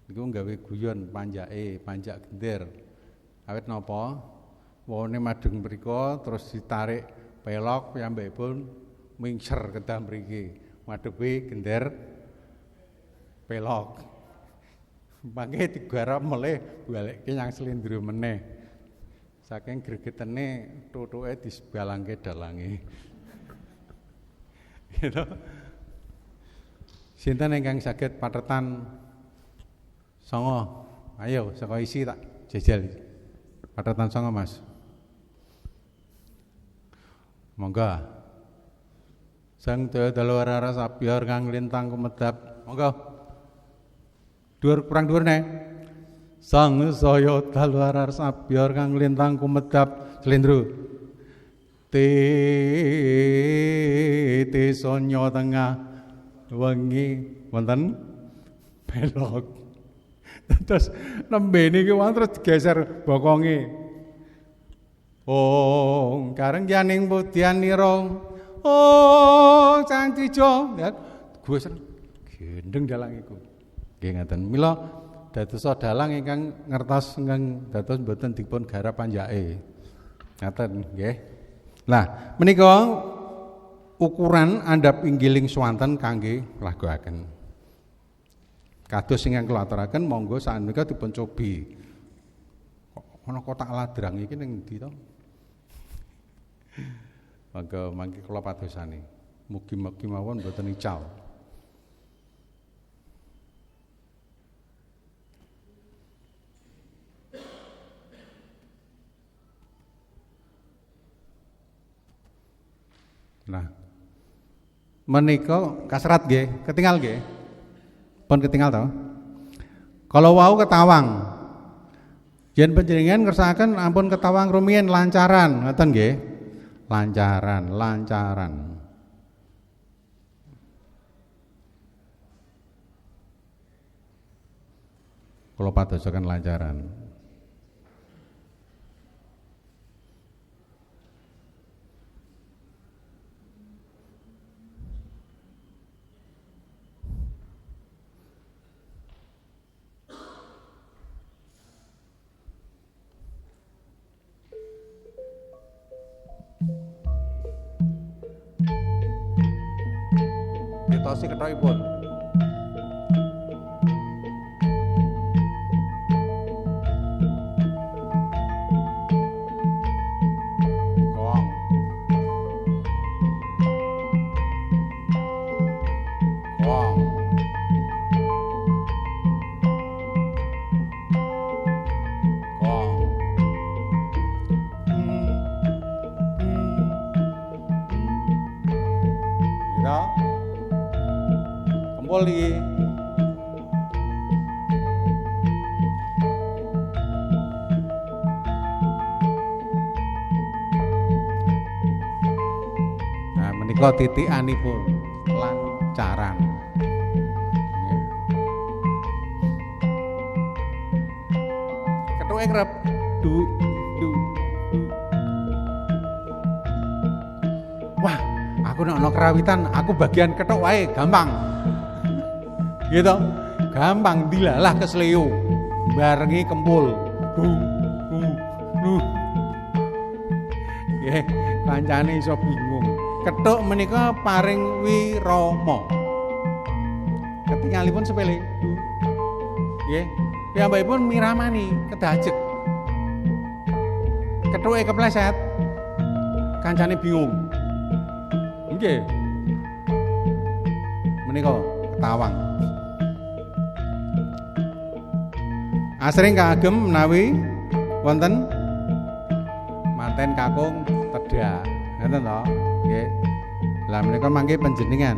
S7: niku gawe guyon panjak gender awit napa wone madheng mriku terus ditarik pelok piyambakipun mingser kedah mriki madhepe gender pelok mangke digarap melih balekke nyang slindru meneh saking gregetene tutuke disebalangke dalange gitu. Sinten ingkang saged pathetan songo ayo saka isi tak jejel pathetan songo Mas monggo sang daya dalu arah sabiar kang lintang kumedap monggo kurang dhuwur nek sang saya dalu arah sabiar kang lintang kumedap slendro te sonyo tengah wengi wonten belok terus nembe niki wonten terus digeser bokonge oh kareng janing putihan nira oh sang tijo ya gue gendeng dalang iku nggih ngaten mila dados dalang ingkang ngertos ingkang dados mboten dipun garap panjake ngaten nggih. Lah menika ukuran andhap inggiling swanten kangge lagoaken. Kados ingkang kula aturaken monggo saenika dipun cobi. Ana kotak ladrang iki ning ndi to? Monggo mangke kula padosani. Mugi-mugi mawon mboten ical. Nah, menika kasrat nggih, ketingal nggih. Pun ketingal to. Kalau wau ketawang. Yen panjenengan ngersakaken ampun ketawang rumiyin lancaran, ngoten nggih. Lancaran. Kula padosaken lancaran. ngantosi kethokipun. Gong. Gong. Gong. Kira kempul iki. Nah, menika titikanipun lancaran. Nggih. Kethuke kerep du du. Wah, aku nek ana kerawitan, aku bagian kethok wae, gampang. Gitu. Gampang dilalah kesleo. Barengi kempul. Nggih, kancane iso bingung. Kethok menika paring wirama. Ketingalipun sepele. Nggih. Piyambakipun miramani kedajek. Kethuke kepleset. Kancane bingung. Nggih. Menika ketawang. Asring kagem menawi wonten manten kakung tedak. Ngoten to? Nggih. Lah menika mangke panjenengan.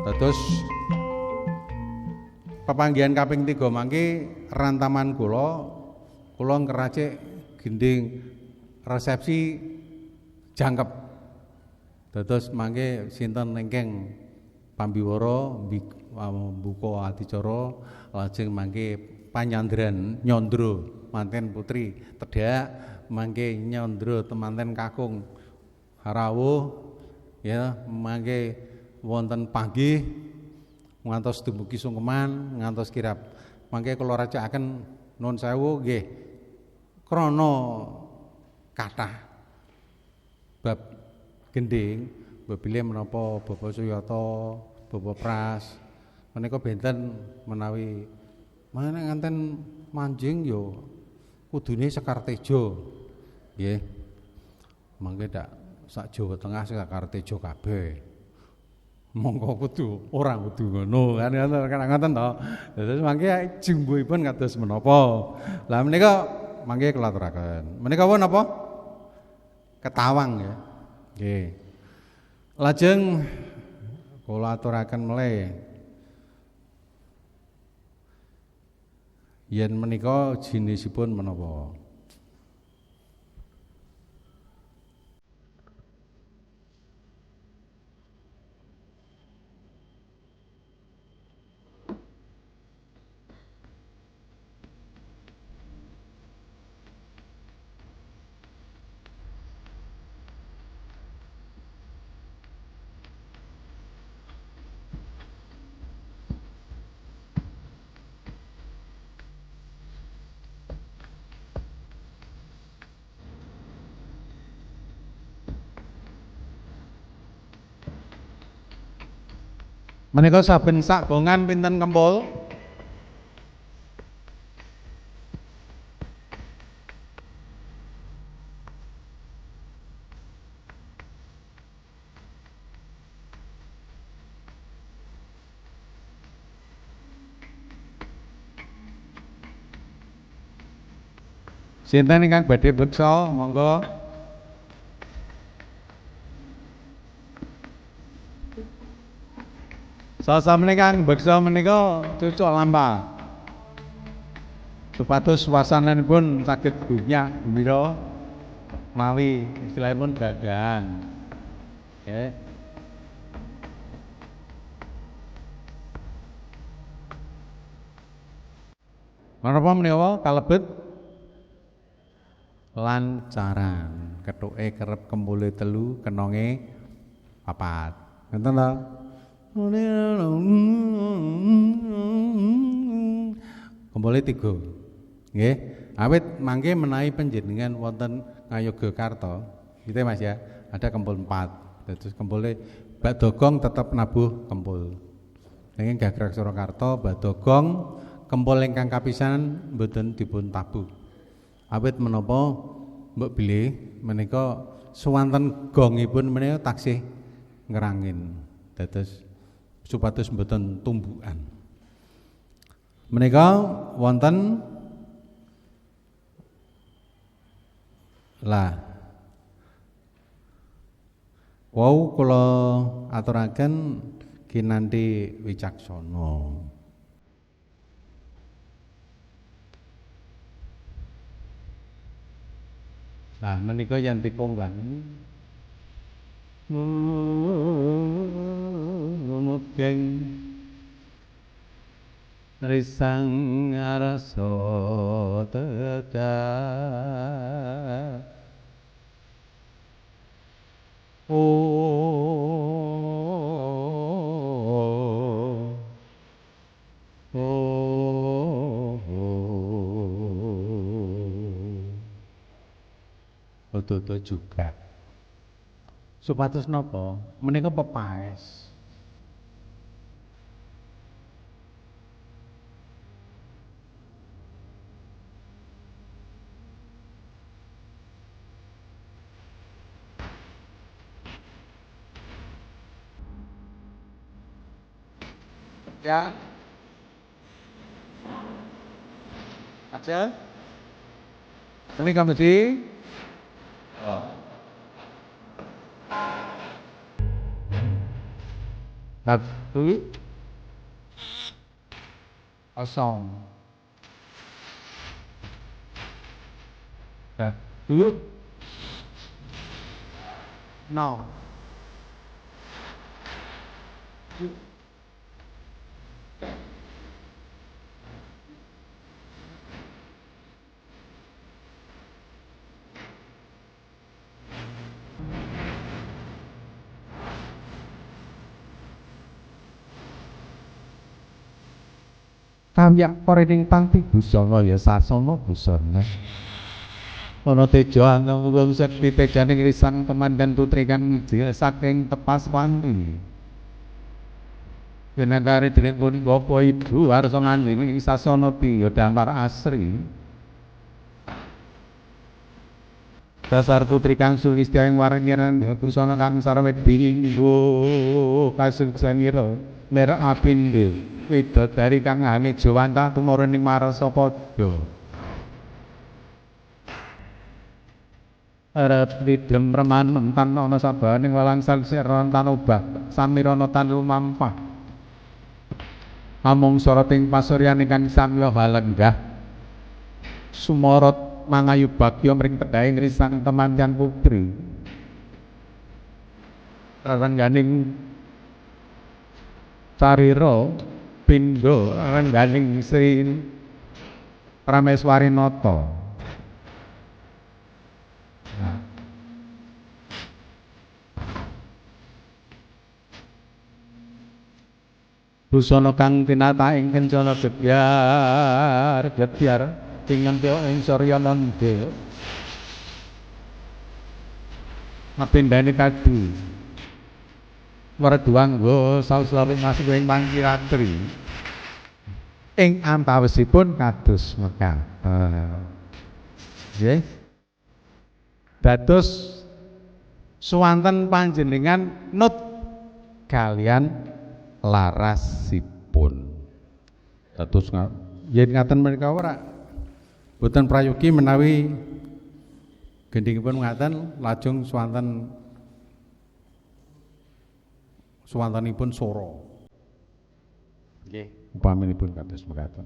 S7: Dados pepanggihan kaping 3 mangke rantaman kula ngeracik gending resepsi jangkep. Dados mangke sinten ingkang pambiwara mbuka adicara lajeng mangke panyandran nyandra manten putri tedak mangke nyandra temanten kakung rawuh ya mangke wonten panggih ngantos dumugi sungkeman ngantos kirap mangke kula racakaken nuwun sewu nggih krana kathah bab gending bebile menapa Bapak Suyata Bapak Pras menika benten menawi mana nganten manjing yo kudune Sekar Tejo nggih mangke dak sak Jawa Tengah Sekar Tejo kabeh monggo kudu ora kudu ngono kan ngoten to terus mangke jumbuhipun kados menapa lah menika mangke kula aturaken menika pun napa ketawang ya nggih lajeng kula aturaken meleh yen menika jinisipun menapa menika saben sak gongan pinten kempul sinten ingkang badhe beksa monggo sasamene kang beksa menika cucuk lampah supados wasananipun saged gunyak gembira mawi istilahipun gagahan nggih menapa menika kalebet lancaran kethuke kerep kempule 3 kenonge 4 ngoten ta kembali 3 nggih awit mangke menawi panjenengan wonten Ngayogyakarta gitu Mas ya ada kempul 4 terus kempule Badogong tetep nabuh kempul. Nanging gagrag Surakarta badogong kempul ingkang kapisanan mboten dipun tabuh. Awit menapa mbok bilih menika suwanten gongipun menika taksih ngerangin dados supados mboten tumbukan. Menika wonten lah wau kula aturaken kinanthi wicaksana. Nah, menika yen dipunggan mungkin risang arasa tedah Odo-odo juga. Supados napa? Menika pepaes. Ya. Acel. Ini kamu di. Oh. Satu. Kosong. Satu. Nol. Kamyak paring pangti busana ya sasana busana. Ana tejo angkang wusek pitejane risang pemandan putri kang saking tepas wangi. Genagare dening pun bapa ibu arsa ngandhing sasana piya damar asri. Dasar putri kang sulistya ing warengiran busana kang sarwe dinggo kasuksanira merek apindo. Widodari kang hane jawanta tumurun ing marasa padha. Arep didem reman mentan ana sabaning walang salsiran tanubah samirana tan lumampah. Amung soroting pasuryan ingkang samya halenggah. Sumorot mangayu bagya mring pedhaing risang temanjan putri. Rerengganing sarira pindha rengganing Sri Prameswari Nata. Busana kang tinata ing kencana gebyar tingentil ing sarya nandha. Mapindhane kadu werduangga saus-saus masuk ing pangkiratri ing antawasipun kados mekaten. Nggih. Dados suwanten panjenengan nut kalian larasipun. Dados yen ngaten menika ora boten prayogi menawi gendhingipun ngaten lajeng suwantenipun sora. Nggih, upaminipun kados mekaten.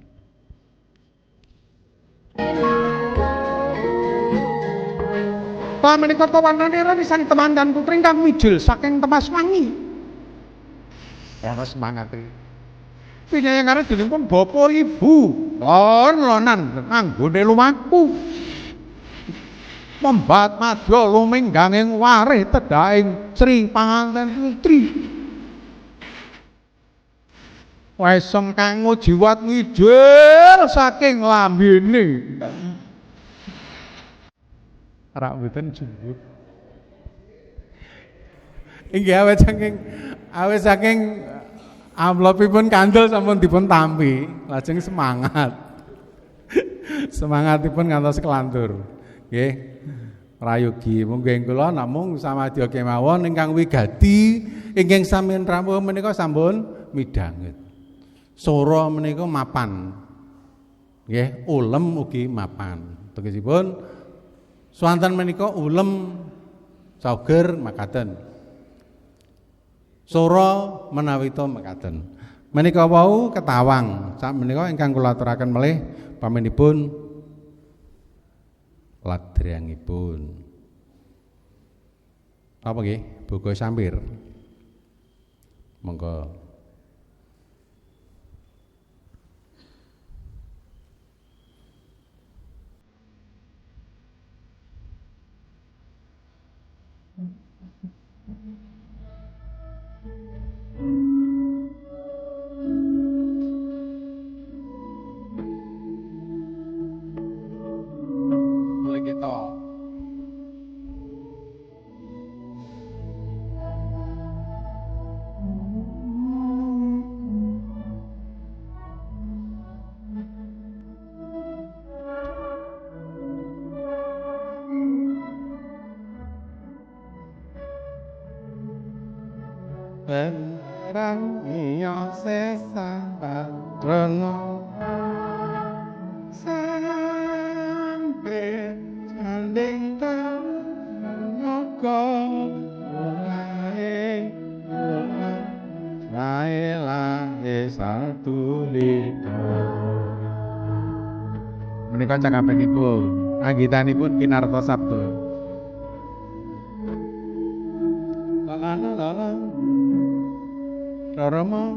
S7: Pamenika tawanane risang temandan putri kang wijil saking tepas wangi. Ana semangat iki. Pinyayangane dening pun bapa ibu, lonan anggone lumaku. Membat madya lumingganging warih tedhaing Sri Panganten Putri. Weseng kang jiwat ngijil saking lambene. Rak mboten jumbuh.
S3: Inggih awet saking amplopipun kandel sampun dipun tampi, lajeng semangat. Semangatipun ngantos kelantur. Nggih. Prayogi mungkin kula namung samadya kemawon ingkang wigati ingkang sami rawuh menika sampun midhanget. Sora menika mapan. Nggih, ulem ugi mapan. Tegesipun swanten menika ulem sauger makaten. Sora menawita makaten. Menika wau ketawang. Sak menika ingkang kula aturaken malih pamenipun ladriyangipun. Apa nggih? Buka sampir. Monggo. Mulai kita.
S5: Perang iya sesang patrono sampai canding tanoko Nae satu lito. Menika cakapenipun, anggitanipun kinarta sabda. Lalala Rama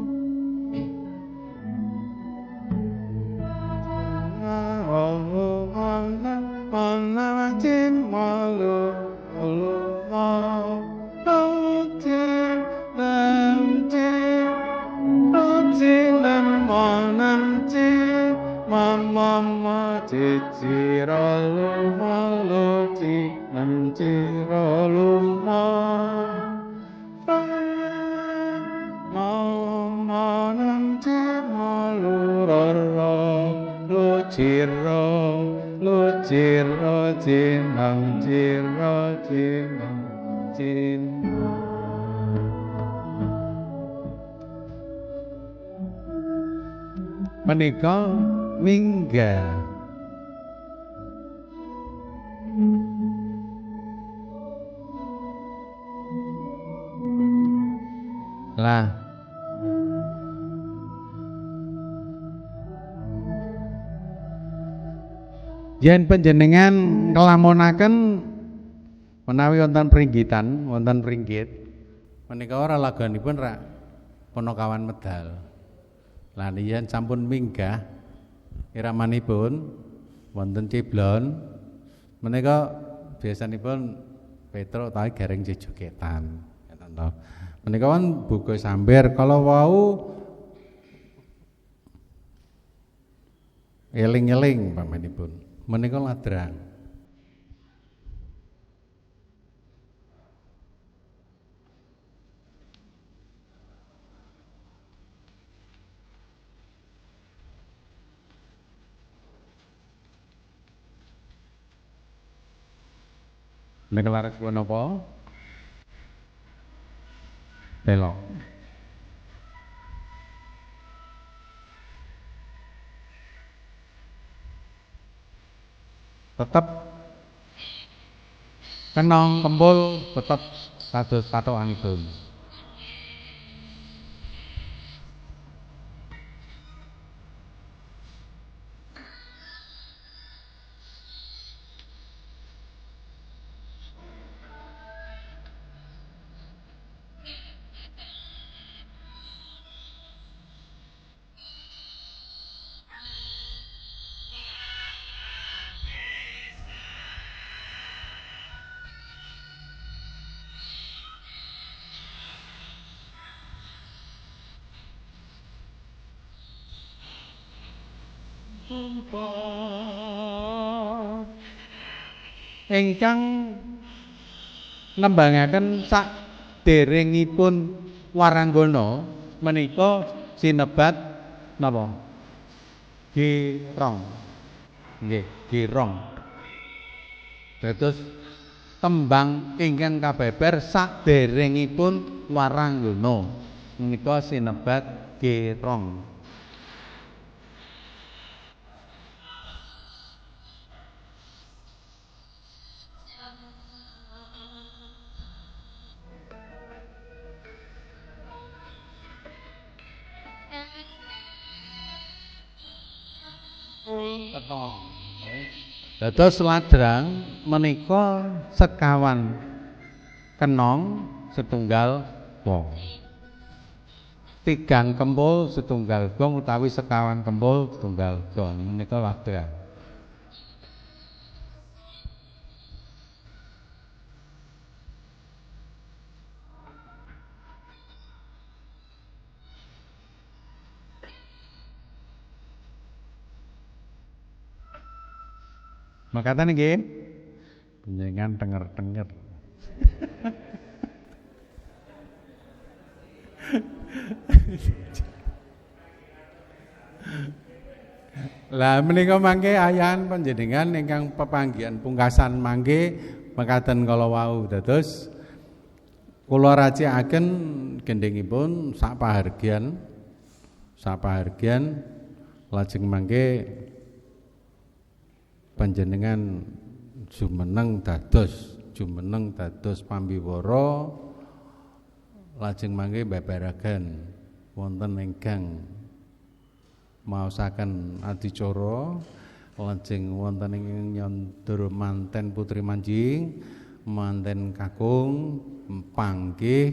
S5: menika minggah lah yen panjenengan nglamunaken menawi wonten pringgitan, wonten pringgit
S3: Menika ora laganipun rak Ponokawan medal. Lah yen sampun minggah iramanipun wonten Ciblon menika biasanipun Petruk utawi Gareng Jejogetan. Ngoten to. Menika kan buka samber kalau wau eling-eling pamenipun. Menika ladrang. Menika laras kula napa? Belok. Tetep kenong kempul tetep kados patokanipun. Ingkang nembangaken sak
S5: saderengipun waranggana menika sinebat napa? Girong. Nggih, girong. Dados tembang ingkang kabeber saderengipun waranggana menika sinebat girong. Dados ladrang menika sekawan kenong setunggal wong. Tigang kempul setunggal gong utawi sekawan kempul setunggal gong menika ladrang. Makatan nggih. Panjenengan tenger-tenger.
S3: Lah menika mangke ayan panjenengan ingkang pepanggihan pungkasan mangke mekaten kala wau. Dados kula racikaken gendhengipun sak pahargyan lajeng mangke panjenengan jumeneng dados pambiwara lajeng mangke babaraken wonten ingkang maosaken adicara lajeng wonten ingkang nyandra manten putri manjing manten kakung panggih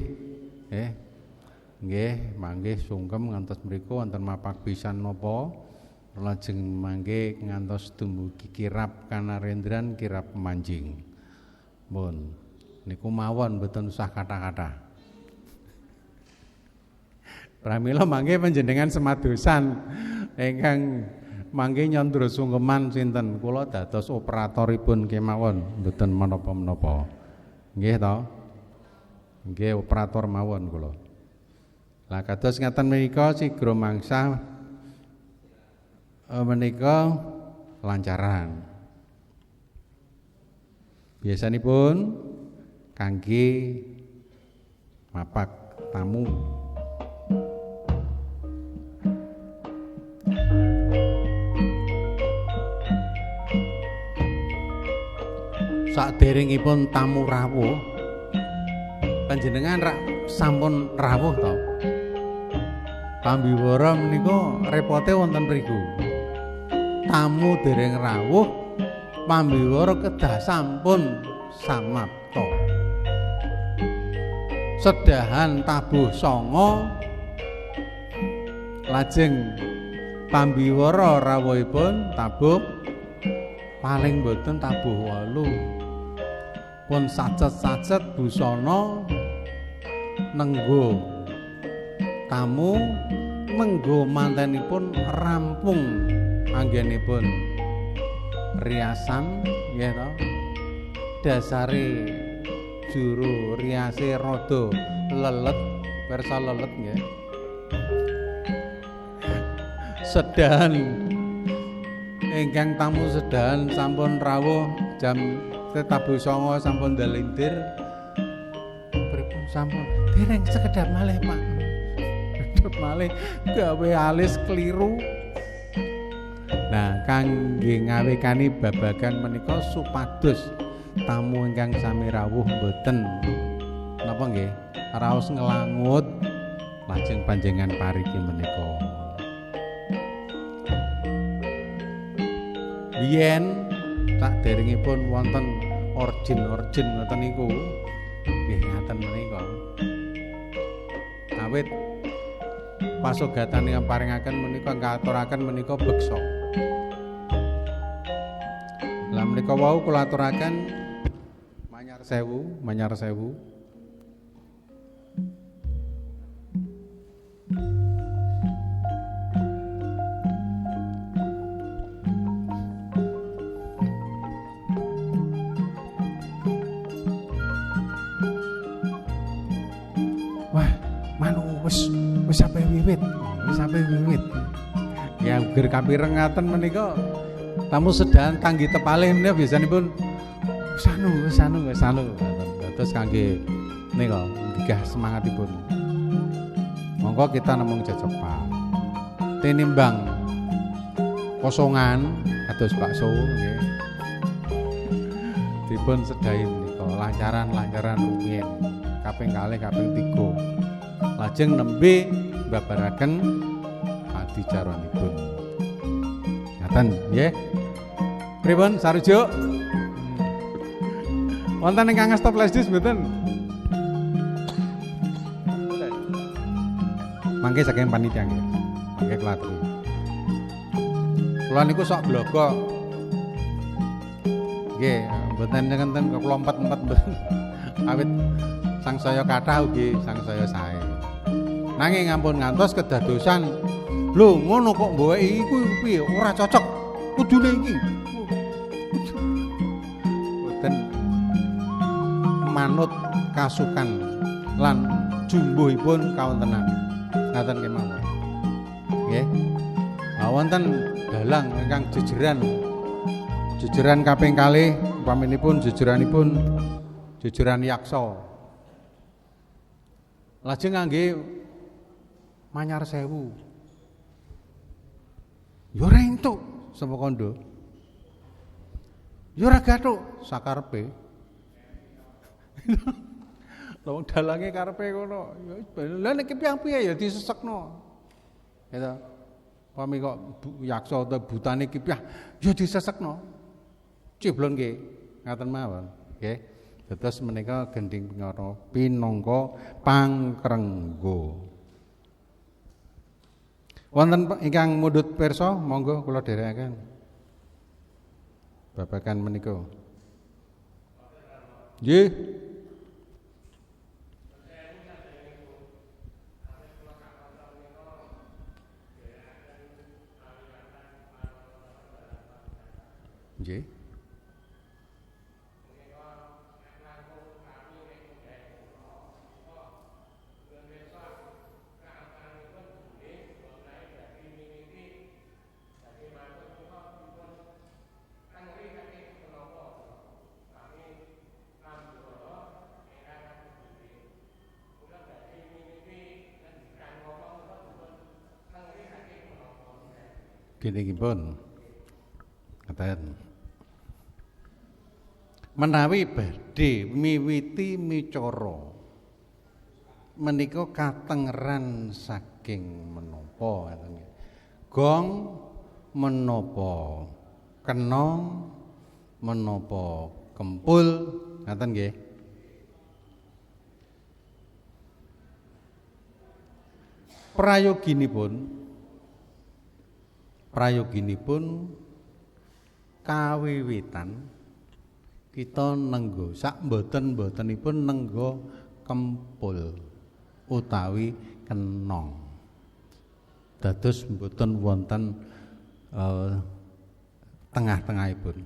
S3: nggih mangke sungkem ngantos mriku wonten mapak pisan napa lajeng mangke ngantos dumugi kirap Kanarendran kirap manjing. Mun niku mawon mboten usah kata-kata. Pramila mangke panjenengan semadosan ingkang mangke nyandra sungkeman sinten kula dados operatoripun kemawon mboten menapa-menapa. Nggih to? Nggih operator mawon kula. Lah kados ngaten menika sigra mangsa menika lancaran. Biasanipun kangge mapak tamu. Saderengipun tamu rawuh panjenengan sampun rawuh to. Pambiwara menika repote wonten mriku. Tamu dereng rawuh, pambiwara kedah sampun samapta. Sedahan tabuh sanga lajeng pambiwara rawuhipun tabuh paling boten tabuh 8. Pun sacet-sacet busana nenggo tamu menggo mantenipun rampung anggenipun riasan nggih to. Dasare juru riase rada lelet, pirsa lelet nggih. Sedahan ingkang tamu sedahan sampun rawuh jam tabuh 9 sampun dalindir. Pripun sampun dereng sekedap malih Pak. Sekedap malih gawe alis keliru. Nah, kangge ngawekani babagan menika supados tamu ingkang sami rawuh mboten napa nggih raos ngelangut lajeng panjenengan pariki menika. Biyen saderengipun wonten orjin ngoten niku nggih ngaten menika. Awit pasugatan yang paringaken menika ngaturaken menika beksa. Lah menika wau kula aturaken manyar sewu. Wis sampai wiwit. Ya uger kapireng ngaten menika tamu sedahan tanggi tepalih menika biasanipun wis anu. Terus kangge nika gigah semangatipun. Monggo kita namung jejebak. Tinimbang kosongan kados bakso nggih. Dipun sedahi menika lancaran rumiyin kaping kalih kaping 3. Lajeng nembe babaraken adicaranipun. Ngaten nggih. Pripun sarujuk? Wonten ingkang ngasta flashdisk mboten? Mangke saking panitia nggih. Mangke kula aturi. Kula niku sok blogok. Nggih, mboten ngenten kula empet-empet mboten. Awit sangsaya kathah ugi sangsaya sae. Nanging ampun ngantos kedadosan lho ngono kok mboweki iku piye ora cocok kudune iki. Mboten manut kasukan lan jumbuhipun kawontenan. Ngaten kemawon. Nggih. Wonten dalang ingkang jejeran kaping kalih upaminipun jejeranipun jejeran yaksa. Lajeng ngangge manyar sewu. Ya ora entuk sapa kandha. Ya ora gathuk sakarepe. Lha dalange karepe ngono. Lha nek piye ya disesekno. Ya ta. Pami kok yaksa utawa butane kipiah ya disesekno. Ciblon nggih. Ngaten mawon. Nggih. Dados menika gending pingara pinangka pangkrenggo. Wonten ingkang mundhut pirsa, monggo kula dherekaken. Babagan menika. Nggih. Nggih. Giningipun ngaten. Menawi badhe miwiti micara menika katengeran saking menapa ngaten nggih. Gong menapa kenong menapa kempul ngaten nggih. Prayoginipun kawiwitan kita nenggo sak mboten-mbotenipun nenggo kempul utawi kenong. Dados mboten wonten tengah-tengahipun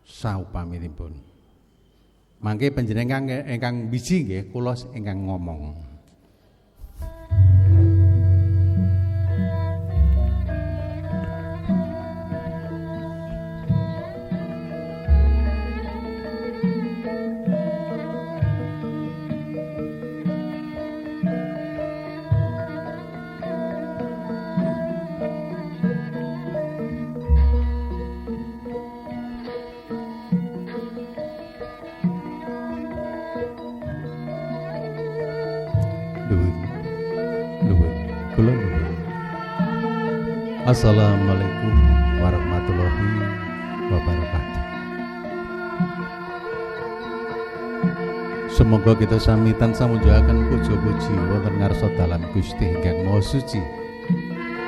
S3: saupaminipun. Mangke panjenengan ingkang biji nggih kula ingkang ngomong. Assalamualaikum warahmatullahi wabarakatuh. Semoga kita sami tansah mujahaken puja-puji wonten ngarsa dalan Gusti ingkang Maha Suci.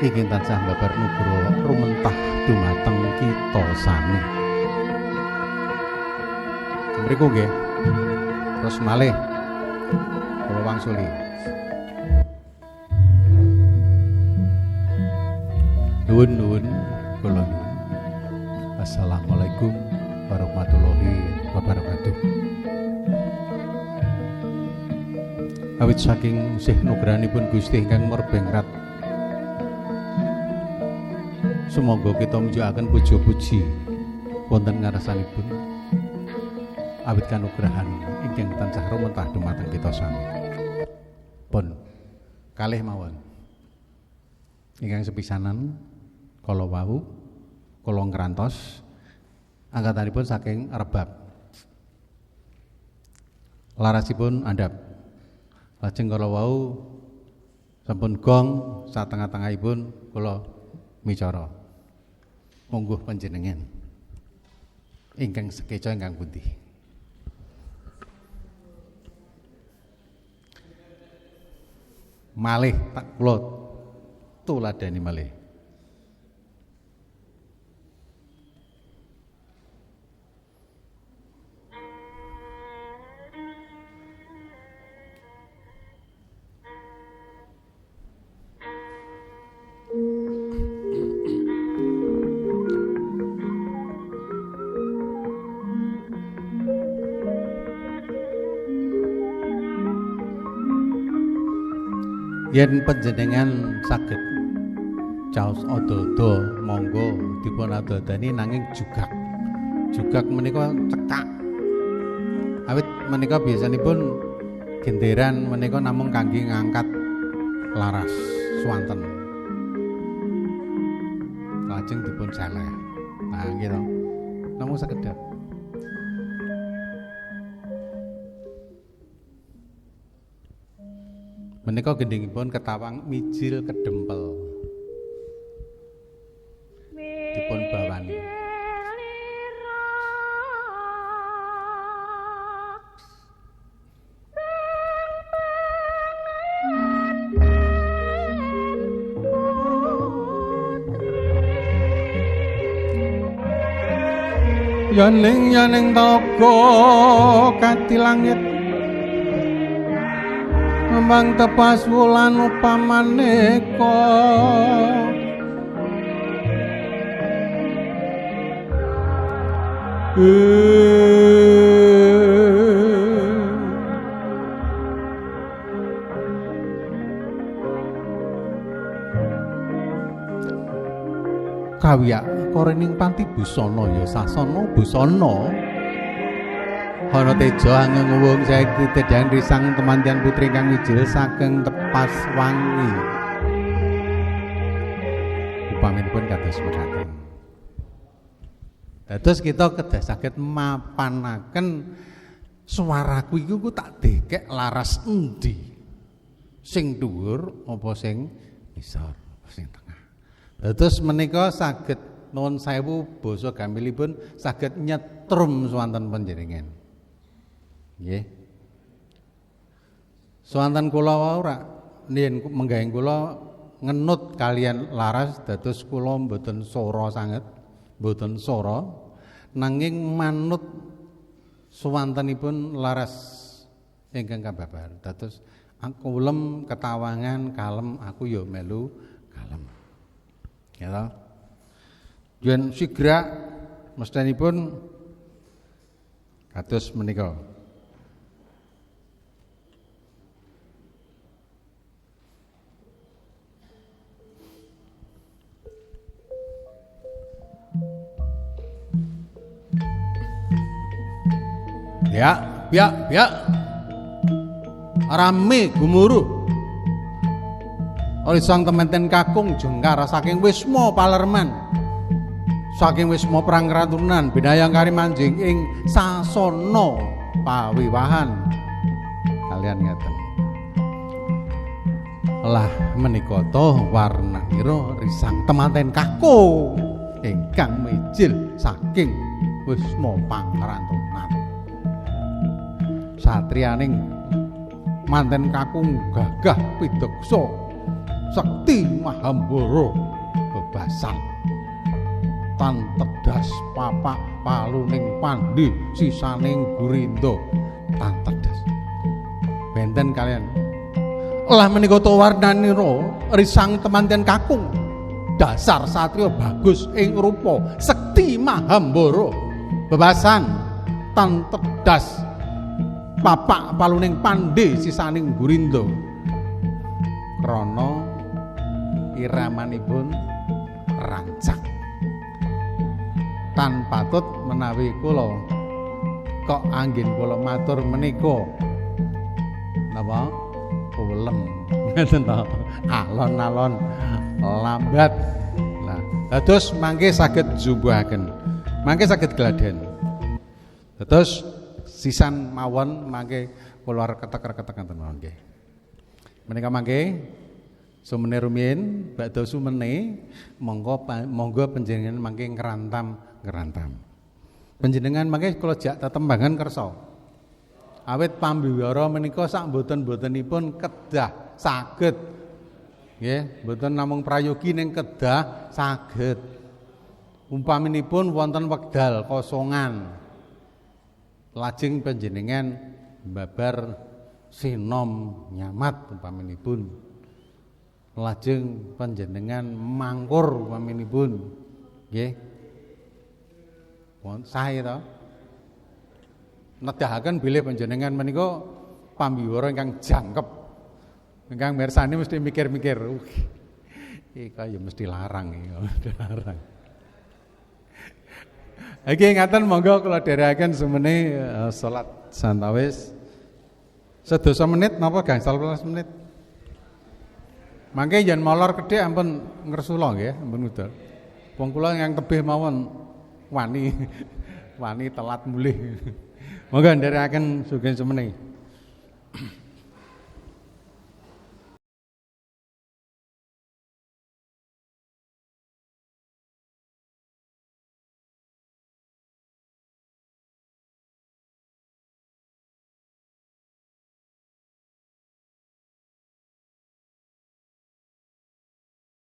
S3: Ingkang tansah babar nugroho rumentah dumateng kita sami. Mriku nggih. Terus malih kula wangsuli. Nuwun kula nuwun. Assalamualaikum warahmatullahi wabarakatuh.
S7: awit saking sih nugrahanipun Gusti ingkang merbengrat. Sumangga kita mujukaken puja-puji wonten ngarsanipun awit kanugrahan ingkang tansah rumentah dumateng kita sami. Pun kalih mawon ingkang sepisanan kala wau kula ngrantos angkatanipun saking rebab larasipun andhap lajeng kala wau sampun gong satengah-tengahipun kula micara monggo panjenengan ingkang sekeca ingkang pundi malih tak kula tuladani malih. Yen panjenengan saged caos odo-odo monggo dipun adodani nanging jugak menika cekak awit menika biasanipun genderan menika namung kangge ngangkat laras swanten lajeng dipun saleh nah gitu namung sekedhap. Menika gendhingipun ketawang mijil kedempel dipun bawani.
S3: Yaning toko kati langit Mambang tepas wulan upamaneka
S7: Kawiyak korening panti busana ya sasana busana ana teja angeng saya ditedhan risang temantian putri kang wijil saking tepas wangi upaminipun kados mekaten. Dados kita kedah saged mapanaken swaraku iku tak dekek laras endi sing dhuwur apa sing ngisor sing tengah. Dados menika saged nuwun sewu basa gampilipun saged nyetrum swanten panjenengan. Nggih. Swanten kula wau rak yen menggahing kula ngenut kalian laras dados kula mboten sora sanget, mboten sora nanging manut swantenipun laras ingkang kababar. Dados aku ulem ketawangan kalem aku ya melu kalem. Ya ta? Yen sigra mestenipun kados menika. Ya, rame gumuruh. Oleh sang tementen kakung jengkar saking Wisma Palerman. Saking Wisma Prangkratunan Binayang Karimanjing ing sasana pawiwahan. Kalian ngeten. Lah menika to warnanira risang temanten kakung ingkang mijil saking Wisma Pangrantunan. Satriyaning manten kakung gagah pideksa sekti mahambara bebasan tan tedas papak paluning pandi sisaning gurindo tan tedas benten kalian lah menika to warnanira risang temanten kakung dasar satriya bagus ing rupa sekti mahambara bebasan tan tedas
S3: papak paluning pandhe sisaning gurindo krana iramanipun rancak. Tan patut menawi kula kok anggen kula matur menika napa ulem ngeten to alon-alon lambat. Nah, dados mangke saged jumbuhaken, mangke saged gladen. Dados sisan mawon mangke kula reketek-reketek ngeten mawon nggih. Menika mangke sumene rumiyin badhe sumene monggo panjenengan mangke ngrantam. Panjenengan mangke kula jak tetembangan kersa. Awit pambiwara menika sak mboten-mbotenipun kedah saged. Nggih, mboten namung prayogi ning kedah saged. Umpaminipun wonten wekdal kosongan. Lajeng panjenengan babar sinom nyamat umpaminipun. Lajeng panjenengan mangkur umpaminipun. Nggih. Wonten sae to. Nedahaken bilih panjenengan menika pambiwara ingkang jangkep. Ingkang mirsani mesti mikir-mikir. Iki kaya mesti larang iki, larang. Iki ngaten monggo kula dherekaken sumene salat santawis. Sedasa menit napa gangsal 12 menit. Mangke yen molor kedhik ampun ngresula nggih, ampun ngudal. Wong kula ingkang tebih mawon wani telat mulih. Monggo nderekaken sugeng semene.